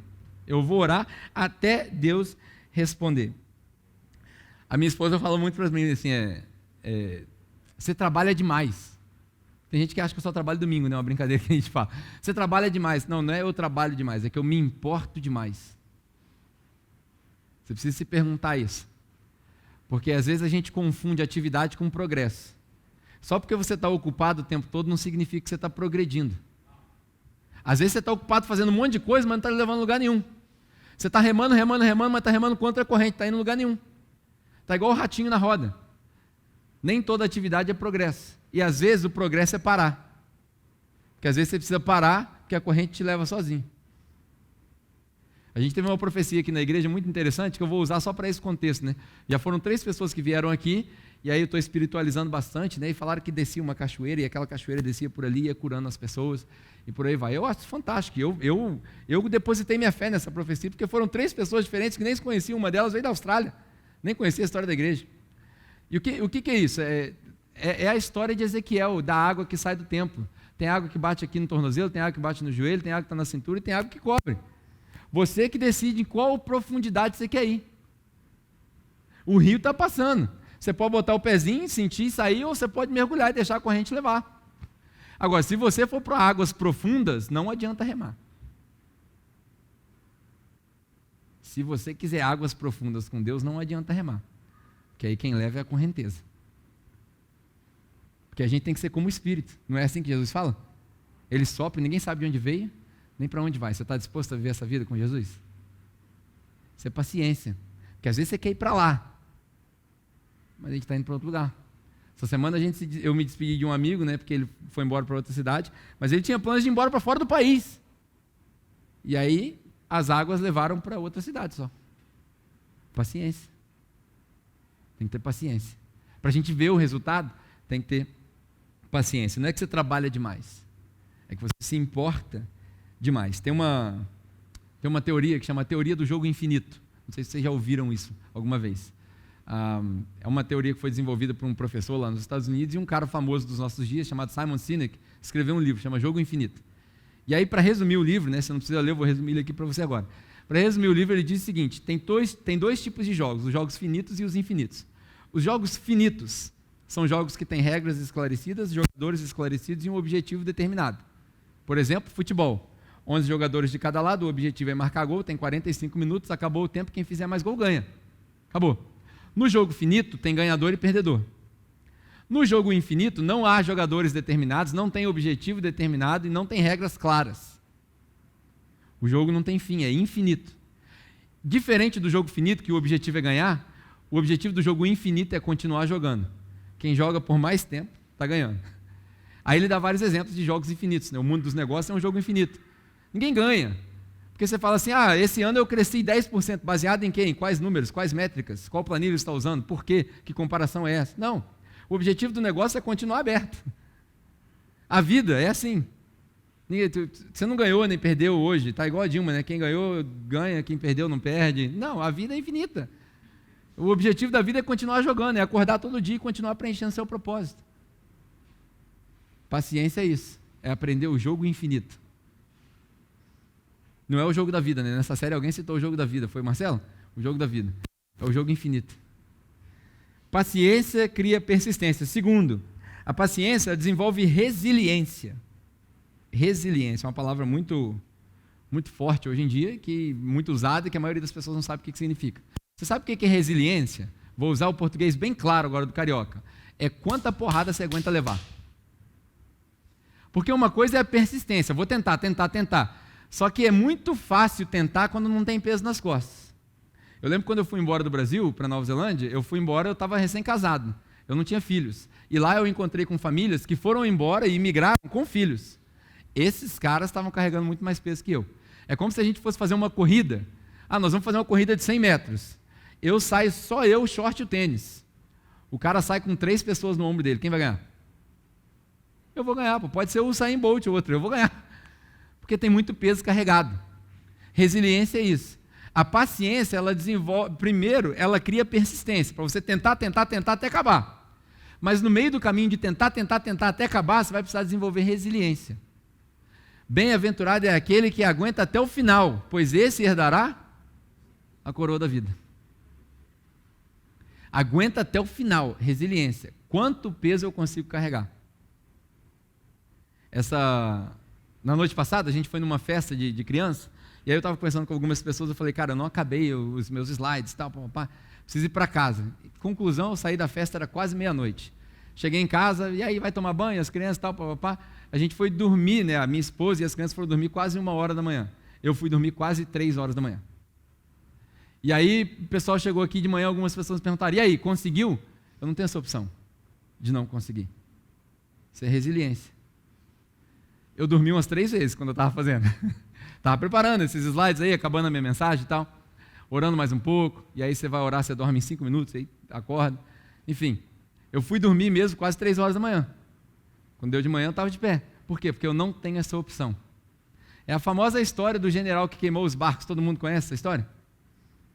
Eu vou orar até Deus responder. A minha esposa fala muito para mim assim, você trabalha demais. Tem gente que acha que eu só trabalho domingo, né? Uma brincadeira que a gente fala. Você trabalha demais. Não, não é eu trabalho demais, é que eu me importo demais. Você precisa se perguntar isso. Porque às vezes a gente confunde atividade com progresso. Só porque você está ocupado o tempo todo não significa que você está progredindo. Às vezes você está ocupado fazendo um monte de coisa, mas não está levando a lugar nenhum. Você está remando, mas está remando contra a corrente, está indo em lugar nenhum. Está igual o ratinho na roda. Nem toda atividade é progresso. E às vezes o progresso é parar. Porque às vezes você precisa parar, porque a corrente te leva sozinho. A gente teve uma profecia aqui na igreja muito interessante, que eu vou usar só para esse contexto, né? Já foram 3 pessoas que vieram aqui, e aí eu estou espiritualizando bastante, né? E falaram que descia uma cachoeira, e aquela cachoeira descia por ali, ia curando as pessoas, e por aí vai. Eu acho fantástico. Eu depositei minha fé nessa profecia, porque foram 3 pessoas diferentes que nem se conheciam. Uma delas veio da Austrália, nem conhecia a história da igreja. E o que é isso? É a história de Ezequiel, da água que sai do templo. Tem água que bate aqui no tornozelo, tem água que bate no joelho, tem água que está na cintura e tem água que cobre. Você que decide em qual profundidade você quer ir. O rio está passando. Você pode botar o pezinho, sentir e sair, ou você pode mergulhar e deixar a corrente levar. Agora, se você for para águas profundas, não adianta remar. Se você quiser águas profundas com Deus, não adianta remar. Porque aí quem leva é a correnteza. Porque a gente tem que ser como o Espírito. Não é assim que Jesus fala? Ele sopra e ninguém sabe de onde veio, nem para onde vai. Você está disposto a viver essa vida com Jesus? Isso é paciência. Porque às vezes você quer ir para lá, mas a gente está indo para outro lugar. Essa semana eu me despedi de um amigo, né, porque ele foi embora para outra cidade, mas ele tinha planos de ir embora para fora do país. E aí as águas levaram para outra cidade só. Paciência. Tem que ter paciência. Para a gente ver o resultado, tem que ter paciência. Não é que você trabalha demais, é que você se importa demais. Tem uma teoria que chama a teoria do jogo infinito. Não sei se vocês já ouviram isso alguma vez. É uma teoria que foi desenvolvida por um professor lá nos Estados Unidos, e um cara famoso dos nossos dias, chamado Simon Sinek, escreveu um livro, chama Jogo Infinito. E aí, para resumir o livro, né, você não precisa ler, eu vou resumir ele aqui para você agora. Para resumir o livro, ele diz o seguinte: tem dois tipos de jogos, os jogos finitos e os infinitos. Os jogos finitos são jogos que têm regras esclarecidas, jogadores esclarecidos e um objetivo determinado. Por exemplo, futebol. 11 jogadores de cada lado, o objetivo é marcar gol, tem 45 minutos, acabou o tempo, quem fizer mais gol ganha. Acabou. No jogo finito, tem ganhador e perdedor. No jogo infinito, não há jogadores determinados, não tem objetivo determinado e não tem regras claras. O jogo não tem fim, é infinito. Diferente do jogo finito, que o objetivo é ganhar, o objetivo do jogo infinito é continuar jogando. Quem joga por mais tempo, está ganhando. Aí ele dá vários exemplos de jogos infinitos, né? O mundo dos negócios é um jogo infinito. Ninguém ganha. Porque você fala assim, esse ano eu cresci 10%, baseado em quê? Em quais números, quais métricas, qual planilha você está usando, por quê, que comparação é essa? Não, o objetivo do negócio é continuar aberto. A vida é assim. Você não ganhou nem perdeu hoje, está igual a Dilma, né? Quem ganhou ganha, quem perdeu não perde. Não, a vida é infinita. O objetivo da vida é continuar jogando, é acordar todo dia e continuar preenchendo seu propósito. Paciência é isso, é aprender o jogo infinito. Não é o jogo da vida, né? Nessa série alguém citou o jogo da vida. Foi Marcelo? O jogo da vida. É o jogo infinito. Paciência cria persistência. Segundo, a paciência desenvolve resiliência. Resiliência é uma palavra muito, muito forte hoje em dia, muito usada e que a maioria das pessoas não sabe o que significa. Você sabe o que é resiliência? Vou usar o português bem claro agora do carioca. É quanta porrada você aguenta levar. Porque uma coisa é a persistência. Vou tentar. Só que é muito fácil tentar quando não tem peso nas costas. Eu lembro quando eu fui embora do Brasil para Nova Zelândia, eu estava recém-casado, eu não tinha filhos. E lá eu encontrei com famílias que foram embora e migraram com filhos. Esses caras estavam carregando muito mais peso que eu. É como se a gente fosse fazer uma corrida. Nós vamos fazer uma corrida de 100 metros. Eu saio, só eu, o short e o tênis. O cara sai com 3 pessoas no ombro dele. Quem vai ganhar? Eu vou ganhar. Pode ser o Usain Bolt ou outro, eu vou ganhar. Porque tem muito peso carregado. Resiliência é isso. A paciência, ela desenvolve, primeiro, ela cria persistência, para você tentar até acabar. Mas no meio do caminho de tentar até acabar, você vai precisar desenvolver resiliência. Bem-aventurado é aquele que aguenta até o final, pois esse herdará a coroa da vida. Aguenta até o final, resiliência. Quanto peso eu consigo carregar? Na noite passada, a gente foi numa festa de criança, e aí eu estava conversando com algumas pessoas, eu falei, cara, eu não acabei os meus slides, tal, preciso ir para casa. Conclusão, eu saí da festa, era quase meia-noite. Cheguei em casa, e aí vai tomar banho, as crianças, tal, a gente foi dormir, né, a minha esposa e as crianças foram dormir quase 1h da manhã. Eu fui dormir quase 3h da manhã. E aí o pessoal chegou aqui de manhã, algumas pessoas perguntaram, e aí, conseguiu? Eu não tenho essa opção de não conseguir. Isso é resiliência. Eu dormi umas 3 vezes quando eu estava fazendo. Estava preparando esses slides aí, acabando a minha mensagem e tal, orando mais um pouco, e aí você vai orar, você dorme em 5 minutos, aí acorda. Enfim, eu fui dormir mesmo quase 3h da manhã. Quando deu de manhã eu estava de pé. Por quê? Porque eu não tenho essa opção. É a famosa história do general que queimou os barcos. Todo mundo conhece essa história?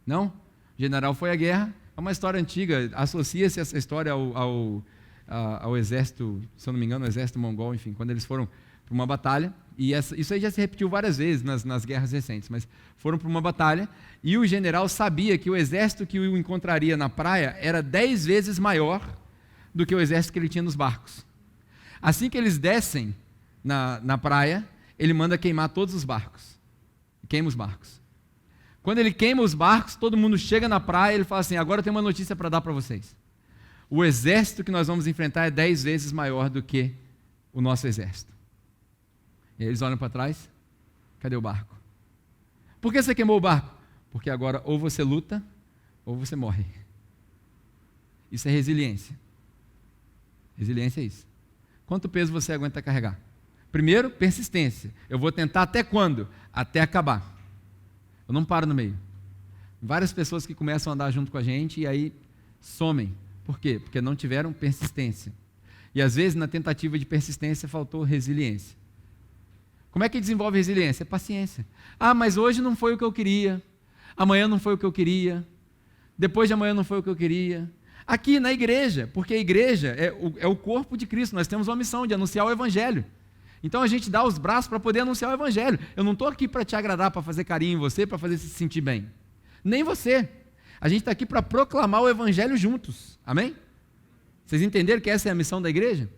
Não? O general foi à guerra, é uma história antiga, associa-se essa história ao exército, se eu não me engano, o exército mongol, enfim, quando eles foram para uma batalha, e isso aí já se repetiu várias vezes nas guerras recentes, mas foram para uma batalha, e o general sabia que o exército que o encontraria na praia era 10 vezes maior do que o exército que ele tinha nos barcos. Assim que eles descem na praia, ele manda queimar todos os barcos, queima os barcos. Quando ele queima os barcos, todo mundo chega na praia e ele fala assim, agora eu tenho uma notícia para dar para vocês. O exército que nós vamos enfrentar é 10 vezes maior do que o nosso exército. E aí eles olham para trás, cadê o barco? Por que você queimou o barco? Porque agora ou você luta, ou você morre. Isso é resiliência. Resiliência é isso. Quanto peso você aguenta carregar? Primeiro, persistência. Eu vou tentar até quando? Até acabar. Eu não paro no meio. Várias pessoas que começam a andar junto com a gente e aí somem. Por quê? Porque não tiveram persistência. E às vezes na tentativa de persistência faltou resiliência. Como é que desenvolve resiliência? É paciência. Ah, mas hoje não foi o que eu queria. Amanhã não foi o que eu queria. Depois de amanhã não foi o que eu queria. Aqui na igreja, porque a igreja é o corpo de Cristo. Nós temos uma missão de anunciar o evangelho. Então a gente dá os braços para poder anunciar o evangelho. Eu não estou aqui para te agradar, para fazer carinho em você, para fazer você se sentir bem. Nem você. A gente está aqui para proclamar o evangelho juntos. Amém? Vocês entenderam que essa é a missão da igreja?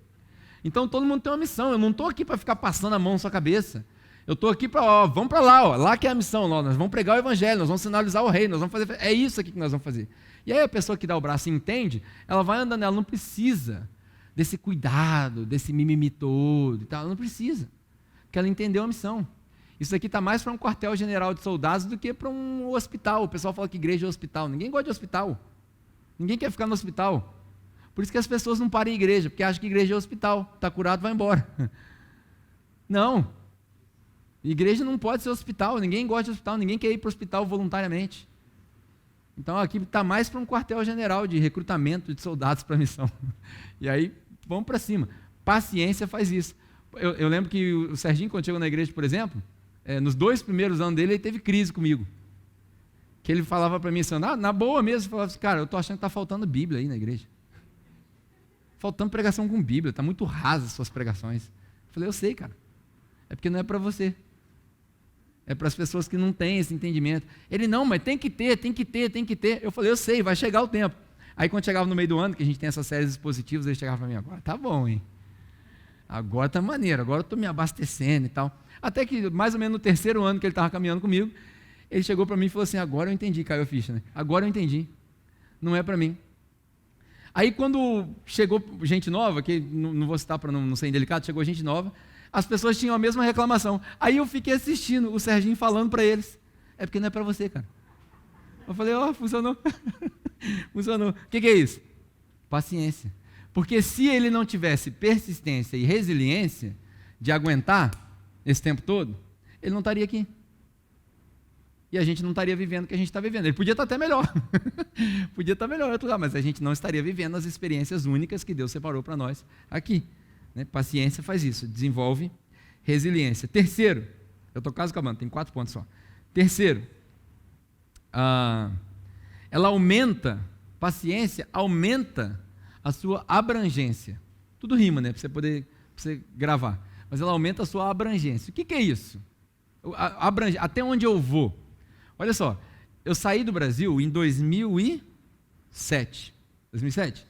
Então todo mundo tem uma missão. Eu não estou aqui para ficar passando a mão na sua cabeça. Eu estou aqui para, vamos para lá, lá que é a missão. Nós vamos pregar o evangelho, nós vamos sinalizar o reino, nós vamos fazer. É isso aqui que nós vamos fazer. E aí a pessoa que dá o braço e entende, ela vai andando, ela não precisa desse cuidado, desse mimimi todo e tal, ela não precisa, porque ela entendeu a missão. Isso aqui está mais para um quartel-general de soldados do que para um hospital. O pessoal fala que igreja é hospital. Ninguém gosta de hospital. Ninguém quer ficar no hospital. Por isso que as pessoas não param em igreja, porque acham que igreja é hospital. Está curado, vai embora. Não. Igreja não pode ser hospital. Ninguém gosta de hospital. Ninguém quer ir para o hospital voluntariamente. Então aqui está mais para um quartel-general de recrutamento de soldados para a missão. E aí, vamos para cima. Paciência faz isso. Eu lembro que o Serginho, quando chegou na igreja, por exemplo, nos 2 primeiros anos dele, ele teve crise comigo. Que ele falava para mim assim, na boa mesmo, falava assim, cara, eu estou achando que está faltando Bíblia aí na igreja. Faltando pregação com Bíblia, está muito rasa as suas pregações. Eu falei, eu sei, cara. É porque não é para você. É para as pessoas que não têm esse entendimento. Ele, não, mas tem que ter. Eu falei, eu sei, vai chegar o tempo. Aí quando chegava no meio do ano, que a gente tem essas séries expositivas, ele chegava para mim, agora tá bom, hein? Agora tá maneiro, agora eu estou me abastecendo e tal. Até que mais ou menos no 3º ano que ele estava caminhando comigo, ele chegou para mim e falou assim, agora eu entendi, caiu a ficha, né? Agora eu entendi. Não é para mim. Aí quando chegou gente nova, que não vou citar para não ser indelicado, chegou gente nova, as pessoas tinham a mesma reclamação. Aí eu fiquei assistindo o Serginho falando para eles, é porque não é para você, cara. Eu falei, funcionou. Funcionou. O que é isso? Paciência. Porque se ele não tivesse persistência e resiliência de aguentar esse tempo todo, ele não estaria aqui. E a gente não estaria vivendo o que a gente está vivendo. Ele podia estar até melhor. Podia estar melhor em outro lugar, mas a gente não estaria vivendo as experiências únicas que Deus separou para nós aqui. Né? Paciência faz isso, desenvolve resiliência. Terceiro, eu estou quase acabando, tem 4 pontos só. Terceiro, ela aumenta, paciência aumenta a sua abrangência. Tudo rima, né? Para você gravar. Mas ela aumenta a sua abrangência. O que é isso? Até onde eu vou? Olha só, eu saí do Brasil em 2007. 2007?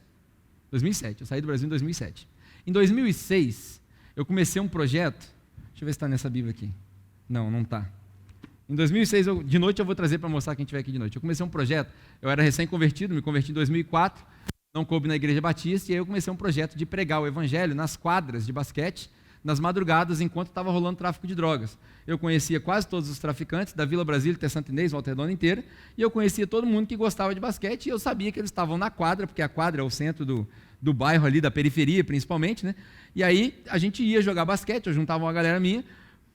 2007, eu saí do Brasil em 2007. Em 2006, eu comecei um projeto, deixa eu ver se está nessa Bíblia aqui. Não está. Em 2006, de noite eu vou trazer para mostrar quem estiver aqui de noite. Eu comecei um projeto, eu era recém-convertido, me converti em 2004, não coube na Igreja Batista, e aí eu comecei um projeto de pregar o Evangelho nas quadras de basquete, nas madrugadas, enquanto estava rolando tráfico de drogas. Eu conhecia quase todos os traficantes da Vila Brasília, Santo Inês, Volta Redonda inteira, e eu conhecia todo mundo que gostava de basquete, e eu sabia que eles estavam na quadra, porque a quadra é o centro do bairro ali, da periferia principalmente, né? E aí a gente ia jogar basquete, eu juntava uma galera minha,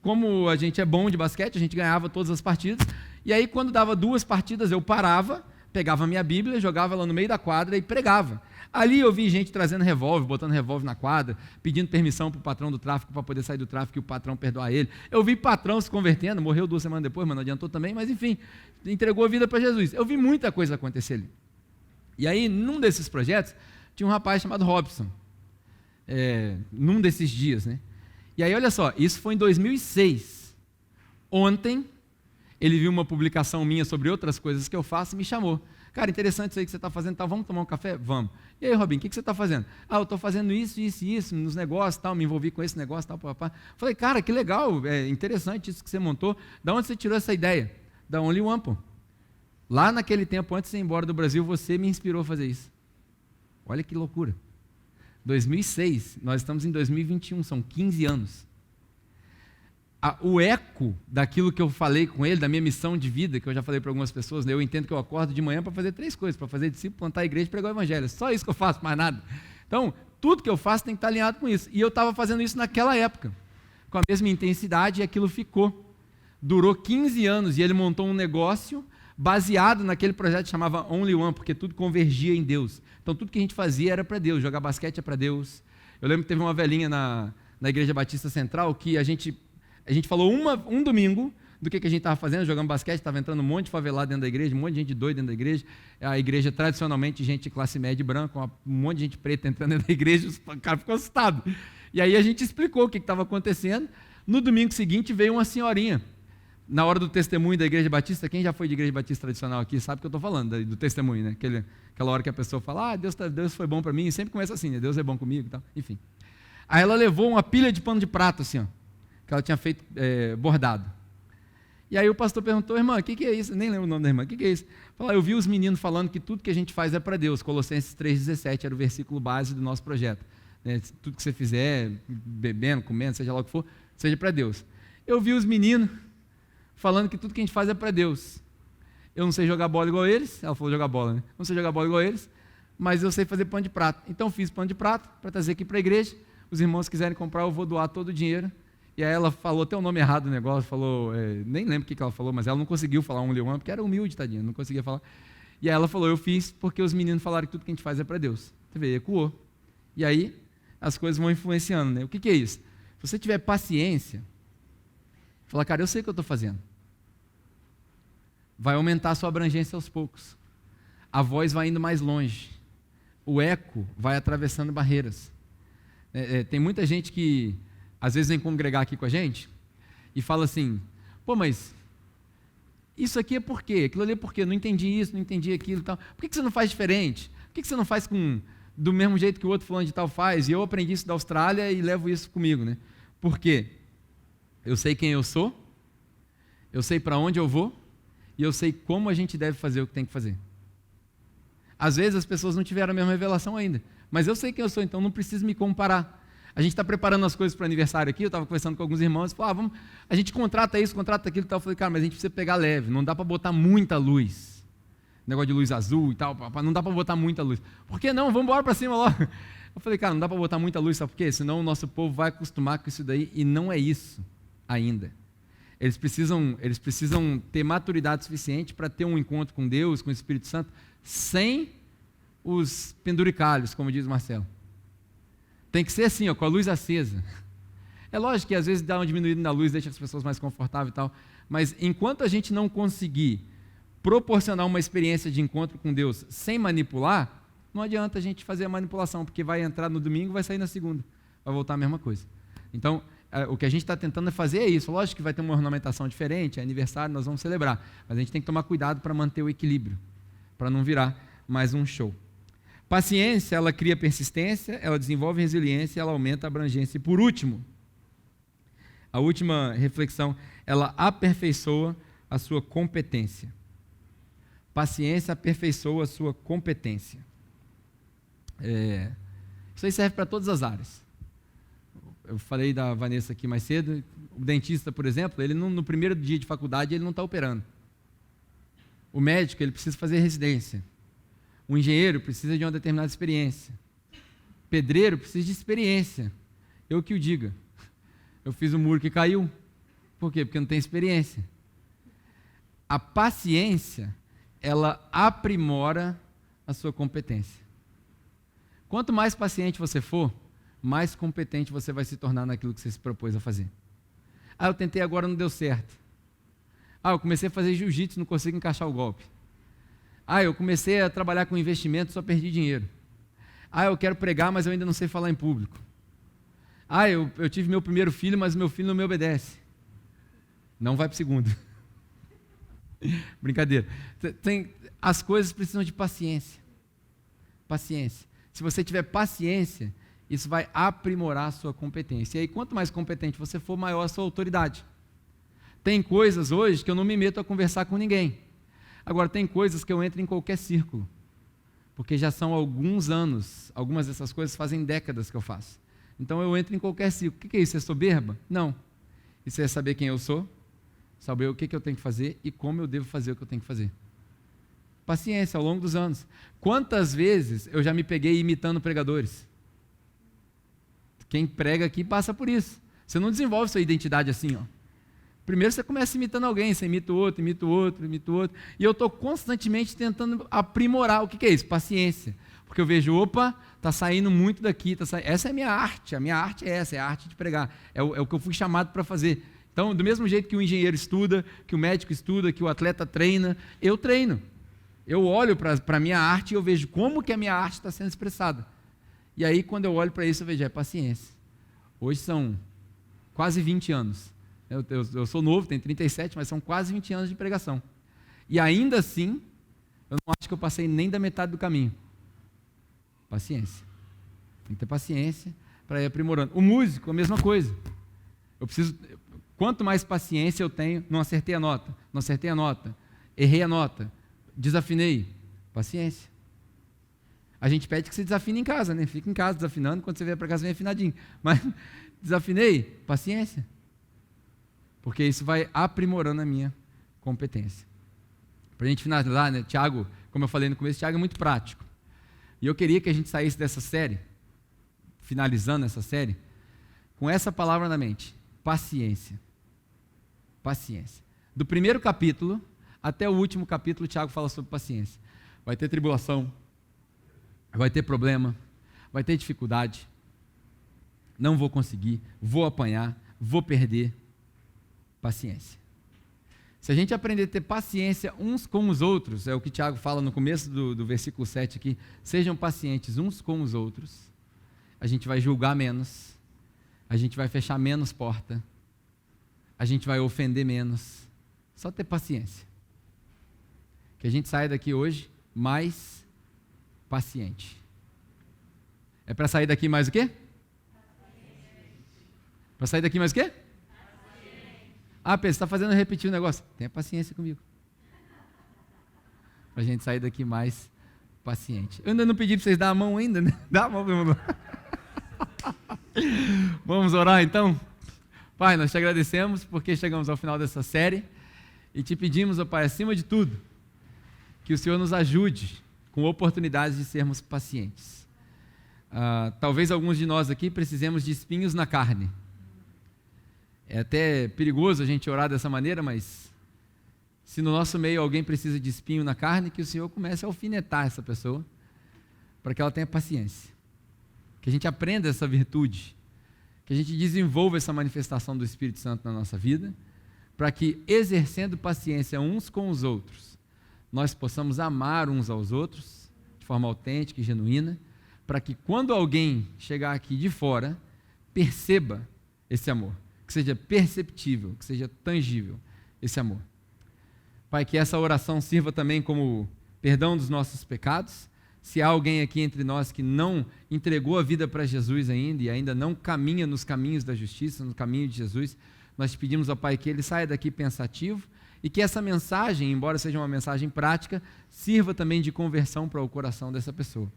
como a gente é bom de basquete, a gente ganhava todas as partidas, e aí quando dava 2 partidas eu parava, pegava a minha Bíblia, jogava ela no meio da quadra e pregava. Ali eu vi gente trazendo revólver, botando revólver na quadra, pedindo permissão para o patrão do tráfico para poder sair do tráfico e o patrão perdoar ele. Eu vi patrão se convertendo, morreu 2 semanas depois, mas não adiantou também, mas enfim, entregou a vida para Jesus. Eu vi muita coisa acontecer ali. E aí, num desses projetos, tinha um rapaz chamado Robson, num desses dias, né? E aí, olha só, isso foi em 2006. Ontem, ele viu uma publicação minha sobre outras coisas que eu faço e me chamou. Cara, interessante isso aí que você está fazendo, tá? Vamos tomar um café? Vamos. E aí, Robinho, o que você está fazendo? Eu estou fazendo isso, isso e isso, nos negócios, tal, me envolvi com esse negócio, tal, papá. Falei, cara, que legal, é interessante isso que você montou. Da onde você tirou essa ideia? Da Only One, pô. Lá naquele tempo, antes de ir embora do Brasil, você me inspirou a fazer isso. Olha que loucura. 2006, nós estamos em 2021, são 15 anos. O eco daquilo que eu falei com ele, da minha missão de vida, que eu já falei para algumas pessoas, né? Eu entendo que eu acordo de manhã para fazer 3 coisas, para fazer discípulo, plantar a igreja e pregar o evangelho. Só isso que eu faço, mais nada. Então, tudo que eu faço tem que estar alinhado com isso. E eu estava fazendo isso naquela época, com a mesma intensidade, e aquilo ficou. Durou 15 anos, e ele montou um negócio baseado naquele projeto que chamava Only One, porque tudo convergia em Deus. Então, tudo que a gente fazia era para Deus, jogar basquete é para Deus. Eu lembro que teve uma velhinha na Igreja Batista Central, que a gente falou um domingo do que a gente estava fazendo, jogando basquete, estava entrando um monte de favelado dentro da igreja, um monte de gente doida dentro da igreja, a igreja tradicionalmente gente de classe média e branca, um monte de gente preta entrando dentro da igreja, o cara ficou assustado. E aí a gente explicou o que estava acontecendo. No domingo seguinte veio uma senhorinha, na hora do testemunho da Igreja Batista. Quem já foi de Igreja Batista tradicional aqui sabe o que eu estou falando, do testemunho, né? Aquela hora que a pessoa fala, Deus foi bom para mim, e sempre começa assim, né? Deus é bom comigo e tal, enfim. Aí ela levou uma pilha de pano de prato, assim, ó, que ela tinha feito bordado. E aí o pastor perguntou, irmã, o que é isso? Eu nem lembro o nome da irmã, o que é isso? Falou, eu vi os meninos falando que tudo que a gente faz é para Deus. Colossenses 3,17 era o versículo base do nosso projeto. Né? Tudo que você fizer, bebendo, comendo, seja lá o que for, seja para Deus. Eu vi os meninos falando que tudo que a gente faz é para Deus. Eu não sei jogar bola igual eles, ela falou jogar bola, né? Não sei jogar bola igual eles, mas eu sei fazer pano de prato. Então fiz pano de prato para trazer aqui para a igreja. Os irmãos quiserem comprar, eu vou doar todo o dinheiro. E aí ela falou até o nome errado do negócio, falou, nem lembro o que ela falou, mas ela não conseguiu falar Only One, porque era humilde, tadinha, não conseguia falar. E aí ela falou, eu fiz porque os meninos falaram que tudo que a gente faz é para Deus. Você vê, ecoou. E aí as coisas vão influenciando, né? O que é isso? Se você tiver paciência, fala, cara, eu sei o que eu estou fazendo. Vai aumentar a sua abrangência aos poucos. A voz vai indo mais longe. O eco vai atravessando barreiras. Tem muita gente que às vezes vem congregar aqui com a gente e fala assim, pô, mas isso aqui é por quê? Aquilo ali é por quê? Não entendi isso, não entendi aquilo e tal. Por que você não faz diferente? Por que você não faz do mesmo jeito que o outro fulano de tal faz? E eu aprendi isso da Austrália e levo isso comigo, né? Por quê? Eu sei quem eu sou, eu sei para onde eu vou e eu sei como a gente deve fazer o que tem que fazer. Às vezes as pessoas não tiveram a mesma revelação ainda, mas eu sei quem eu sou, então não preciso me comparar. A gente está preparando as coisas para o aniversário aqui, eu estava conversando com alguns irmãos, e falaram, a gente contrata isso, contrata aquilo e tal. Eu falei, cara, mas a gente precisa pegar leve, não dá para botar muita luz. Negócio de luz azul e tal, não dá para botar muita luz. Por que não? Vamos embora para cima logo. Eu falei, cara, não dá para botar muita luz, sabe por quê? Senão o nosso povo vai acostumar com isso daí, e não é isso ainda. Eles precisam ter maturidade suficiente para ter um encontro com Deus, com o Espírito Santo, sem os penduricalhos, como diz Marcelo. Tem que ser assim, ó, com a luz acesa. É lógico que às vezes dá uma diminuída na luz, deixa as pessoas mais confortáveis e tal, mas enquanto a gente não conseguir proporcionar uma experiência de encontro com Deus sem manipular, não adianta a gente fazer a manipulação, porque vai entrar no domingo e vai sair na segunda, vai voltar a mesma coisa. Então, o que a gente está tentando fazer é isso. Lógico que vai ter uma ornamentação diferente, é aniversário, nós vamos celebrar, mas a gente tem que tomar cuidado para manter o equilíbrio, para não virar mais um show. Paciência, ela cria persistência, ela desenvolve resiliência, ela aumenta a abrangência. E por último, a última reflexão, ela aperfeiçoa a sua competência. Paciência aperfeiçoa a sua competência. Isso aí serve para todas as áreas. Eu falei da Vanessa aqui mais cedo, o dentista, por exemplo, ele no primeiro dia de faculdade, ele não está operando. O médico, ele precisa fazer residência. O engenheiro precisa de uma determinada experiência. O pedreiro precisa de experiência. Eu que o diga. Eu fiz um muro que caiu. Por quê? Porque não tem experiência. A paciência, ela aprimora a sua competência. Quanto mais paciente você for, mais competente você vai se tornar naquilo que você se propôs a fazer. Eu tentei agora, não deu certo. Eu comecei a fazer jiu-jitsu, não consigo encaixar o golpe. Eu comecei a trabalhar com investimento, só perdi dinheiro. Eu quero pregar, mas eu ainda não sei falar em público. Eu tive meu primeiro filho, mas meu filho não me obedece. Não vai para o segundo. Brincadeira. As coisas precisam de paciência. Paciência. Se você tiver paciência, isso vai aprimorar a sua competência. E aí, quanto mais competente você for, maior a sua autoridade. Tem coisas hoje que eu não me meto a conversar com ninguém. Agora, tem coisas que eu entro em qualquer círculo. Porque já são alguns anos, algumas dessas coisas fazem décadas que eu faço. Então, eu entro em qualquer círculo. O que é isso? É soberba? Não. Isso é saber quem eu sou, saber o que eu tenho que fazer e como eu devo fazer o que eu tenho que fazer. Paciência, ao longo dos anos. Quantas vezes eu já me peguei imitando pregadores? Quem prega aqui passa por isso. Você não desenvolve sua identidade assim, ó. Primeiro você começa imitando alguém, você imita o outro, imita o outro, imita o outro. E eu estou constantemente tentando aprimorar. O que é isso? Paciência. Porque eu vejo, está saindo muito daqui. Essa é a minha arte é essa, é a arte de pregar. É o que eu fui chamado para fazer. Então, do mesmo jeito que o engenheiro estuda, que o médico estuda, que o atleta treina, eu treino. Eu olho para a minha arte e eu vejo como que a minha arte está sendo expressada. E aí, quando eu olho para isso, eu vejo, paciência. Hoje são quase 20 anos. Eu sou novo, tenho 37, mas são quase 20 anos de pregação. E ainda assim, eu não acho que eu passei nem da metade do caminho. Paciência. Tem que ter paciência para ir aprimorando. O músico, a mesma coisa. Quanto mais paciência eu tenho, não acertei a nota, errei a nota, desafinei. Paciência. A gente pede que você desafine em casa, né? Fica em casa desafinando, quando você vier para casa vem afinadinho. Mas desafinei, paciência. Porque isso vai aprimorando a minha competência. Para a gente finalizar, né? Tiago, como eu falei no começo, Tiago é muito prático. E eu queria que a gente saísse dessa série, finalizando essa série, com essa palavra na mente: paciência. Paciência. Do primeiro capítulo até o último capítulo, Tiago fala sobre paciência. Vai ter tribulação, vai ter problema, vai ter dificuldade, não vou conseguir, vou apanhar, vou perder. Paciência. Se a gente aprender a ter paciência uns com os outros, é o que Tiago fala no começo do versículo 7 aqui, sejam pacientes uns com os outros, a gente vai julgar menos, a gente vai fechar menos porta, a gente vai ofender menos, só ter paciência. Que a gente saia daqui hoje mais paciente. É para sair daqui mais o quê? Para sair daqui mais o quê? Pedro, você está fazendo repetir o negócio. Tenha paciência comigo. Para a gente sair daqui mais paciente. Eu ainda não pedi para vocês dar a mão ainda, né? Dá a mão, meu irmão. Vamos orar então? Pai, nós te agradecemos porque chegamos ao final dessa série e te pedimos, ó Pai, acima de tudo, que o Senhor nos ajude com oportunidades de sermos pacientes. Talvez alguns de nós aqui precisemos de espinhos na carne. É até perigoso a gente orar dessa maneira, mas se no nosso meio alguém precisa de espinho na carne, que o Senhor comece a alfinetar essa pessoa, para que ela tenha paciência. Que a gente aprenda essa virtude, que a gente desenvolva essa manifestação do Espírito Santo na nossa vida, para que, exercendo paciência uns com os outros, nós possamos amar uns aos outros, de forma autêntica e genuína, para que quando alguém chegar aqui de fora, perceba esse amor. Que seja perceptível, que seja tangível esse amor. Pai, que essa oração sirva também como perdão dos nossos pecados, Se há alguém aqui entre nós que não entregou a vida para Jesus ainda e ainda não caminha nos caminhos da justiça, no caminho de Jesus, nós te pedimos, ó Pai, que ele saia daqui pensativo e que essa mensagem, embora seja uma mensagem prática, sirva também de conversão para o coração dessa pessoa.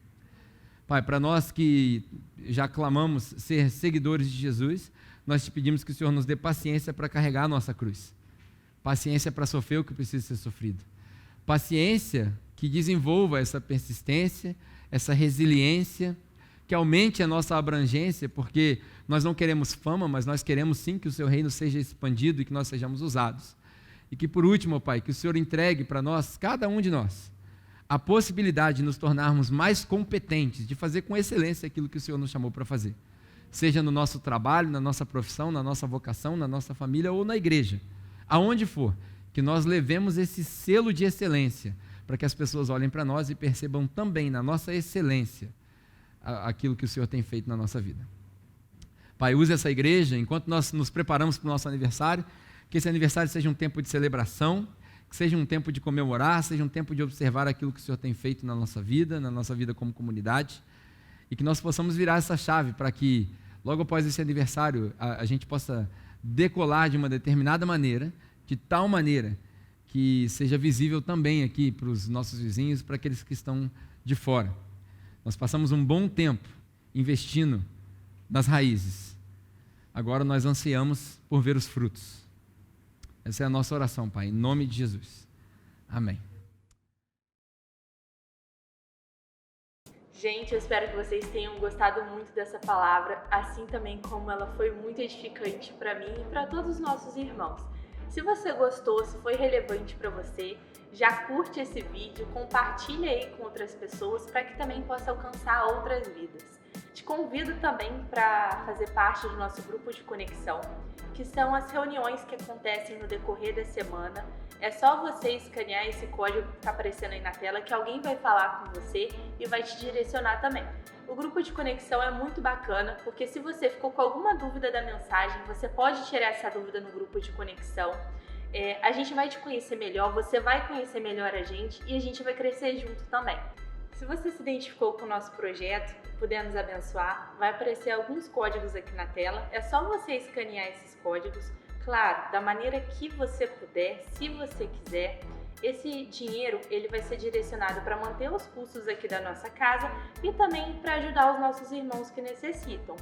Pai, para nós que já clamamos ser seguidores de Jesus, nós te pedimos que o Senhor nos dê paciência para carregar a nossa cruz. Paciência para sofrer o que precisa ser sofrido. Paciência que desenvolva essa persistência, essa resiliência, que aumente a nossa abrangência, porque nós não queremos fama, mas nós queremos sim que o seu reino seja expandido e que nós sejamos usados. E que por último, Pai, que o Senhor entregue para nós, cada um de nós, a possibilidade de nos tornarmos mais competentes, de fazer com excelência aquilo que o Senhor nos chamou para fazer. Seja no nosso trabalho, na nossa profissão, na nossa vocação, na nossa família ou na igreja. Aonde for, que nós levemos esse selo de excelência, para que as pessoas olhem para nós e percebam também na nossa excelência aquilo que o Senhor tem feito na nossa vida. Pai, use essa igreja, enquanto nós nos preparamos para o nosso aniversário, que esse aniversário seja um tempo de celebração, que seja um tempo de comemorar, seja um tempo de observar aquilo que o Senhor tem feito na nossa vida como comunidade, e que nós possamos virar essa chave para que, logo após esse aniversário, a gente possa decolar de uma determinada maneira, de tal maneira que seja visível também aqui para os nossos vizinhos, para aqueles que estão de fora. Nós passamos um bom tempo investindo nas raízes. Agora nós ansiamos por ver os frutos. Essa é a nossa oração, Pai, em nome de Jesus. Amém. Gente, eu espero que vocês tenham gostado muito dessa palavra, assim também como ela foi muito edificante para mim e para todos os nossos irmãos. Se você gostou, se foi relevante para você, já curte esse vídeo, compartilha aí com outras pessoas para que também possa alcançar outras vidas. Te convido também para fazer parte do nosso grupo de conexão, que são as reuniões que acontecem no decorrer da semana. É só você escanear esse código que está aparecendo aí na tela que alguém vai falar com você e vai te direcionar também. O grupo de conexão é muito bacana, porque se você ficou com alguma dúvida da mensagem, você pode tirar essa dúvida no grupo de conexão. A gente vai te conhecer melhor, você vai conhecer melhor a gente e a gente vai crescer junto também. Se você se identificou com o nosso projeto, puder nos abençoar, vai aparecer alguns códigos aqui na tela. É só você escanear esses códigos, claro, da maneira que você puder, se você quiser. Esse dinheiro ele vai ser direcionado para manter os custos aqui da nossa casa e também para ajudar os nossos irmãos que necessitam.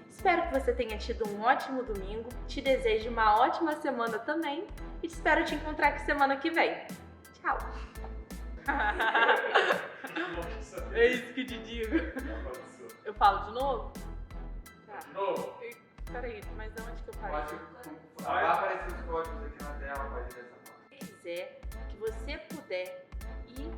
Espero que você tenha tido um ótimo domingo, te desejo uma ótima semana também e espero te encontrar aqui semana que vem. Tchau! É isso que eu te digo. Eu falo de novo? Tá. De novo. Peraí, mas onde que eu parei? Vai aparecer os códigos aqui na tela, vai dizer essa parte. Se quiser, que você puder ir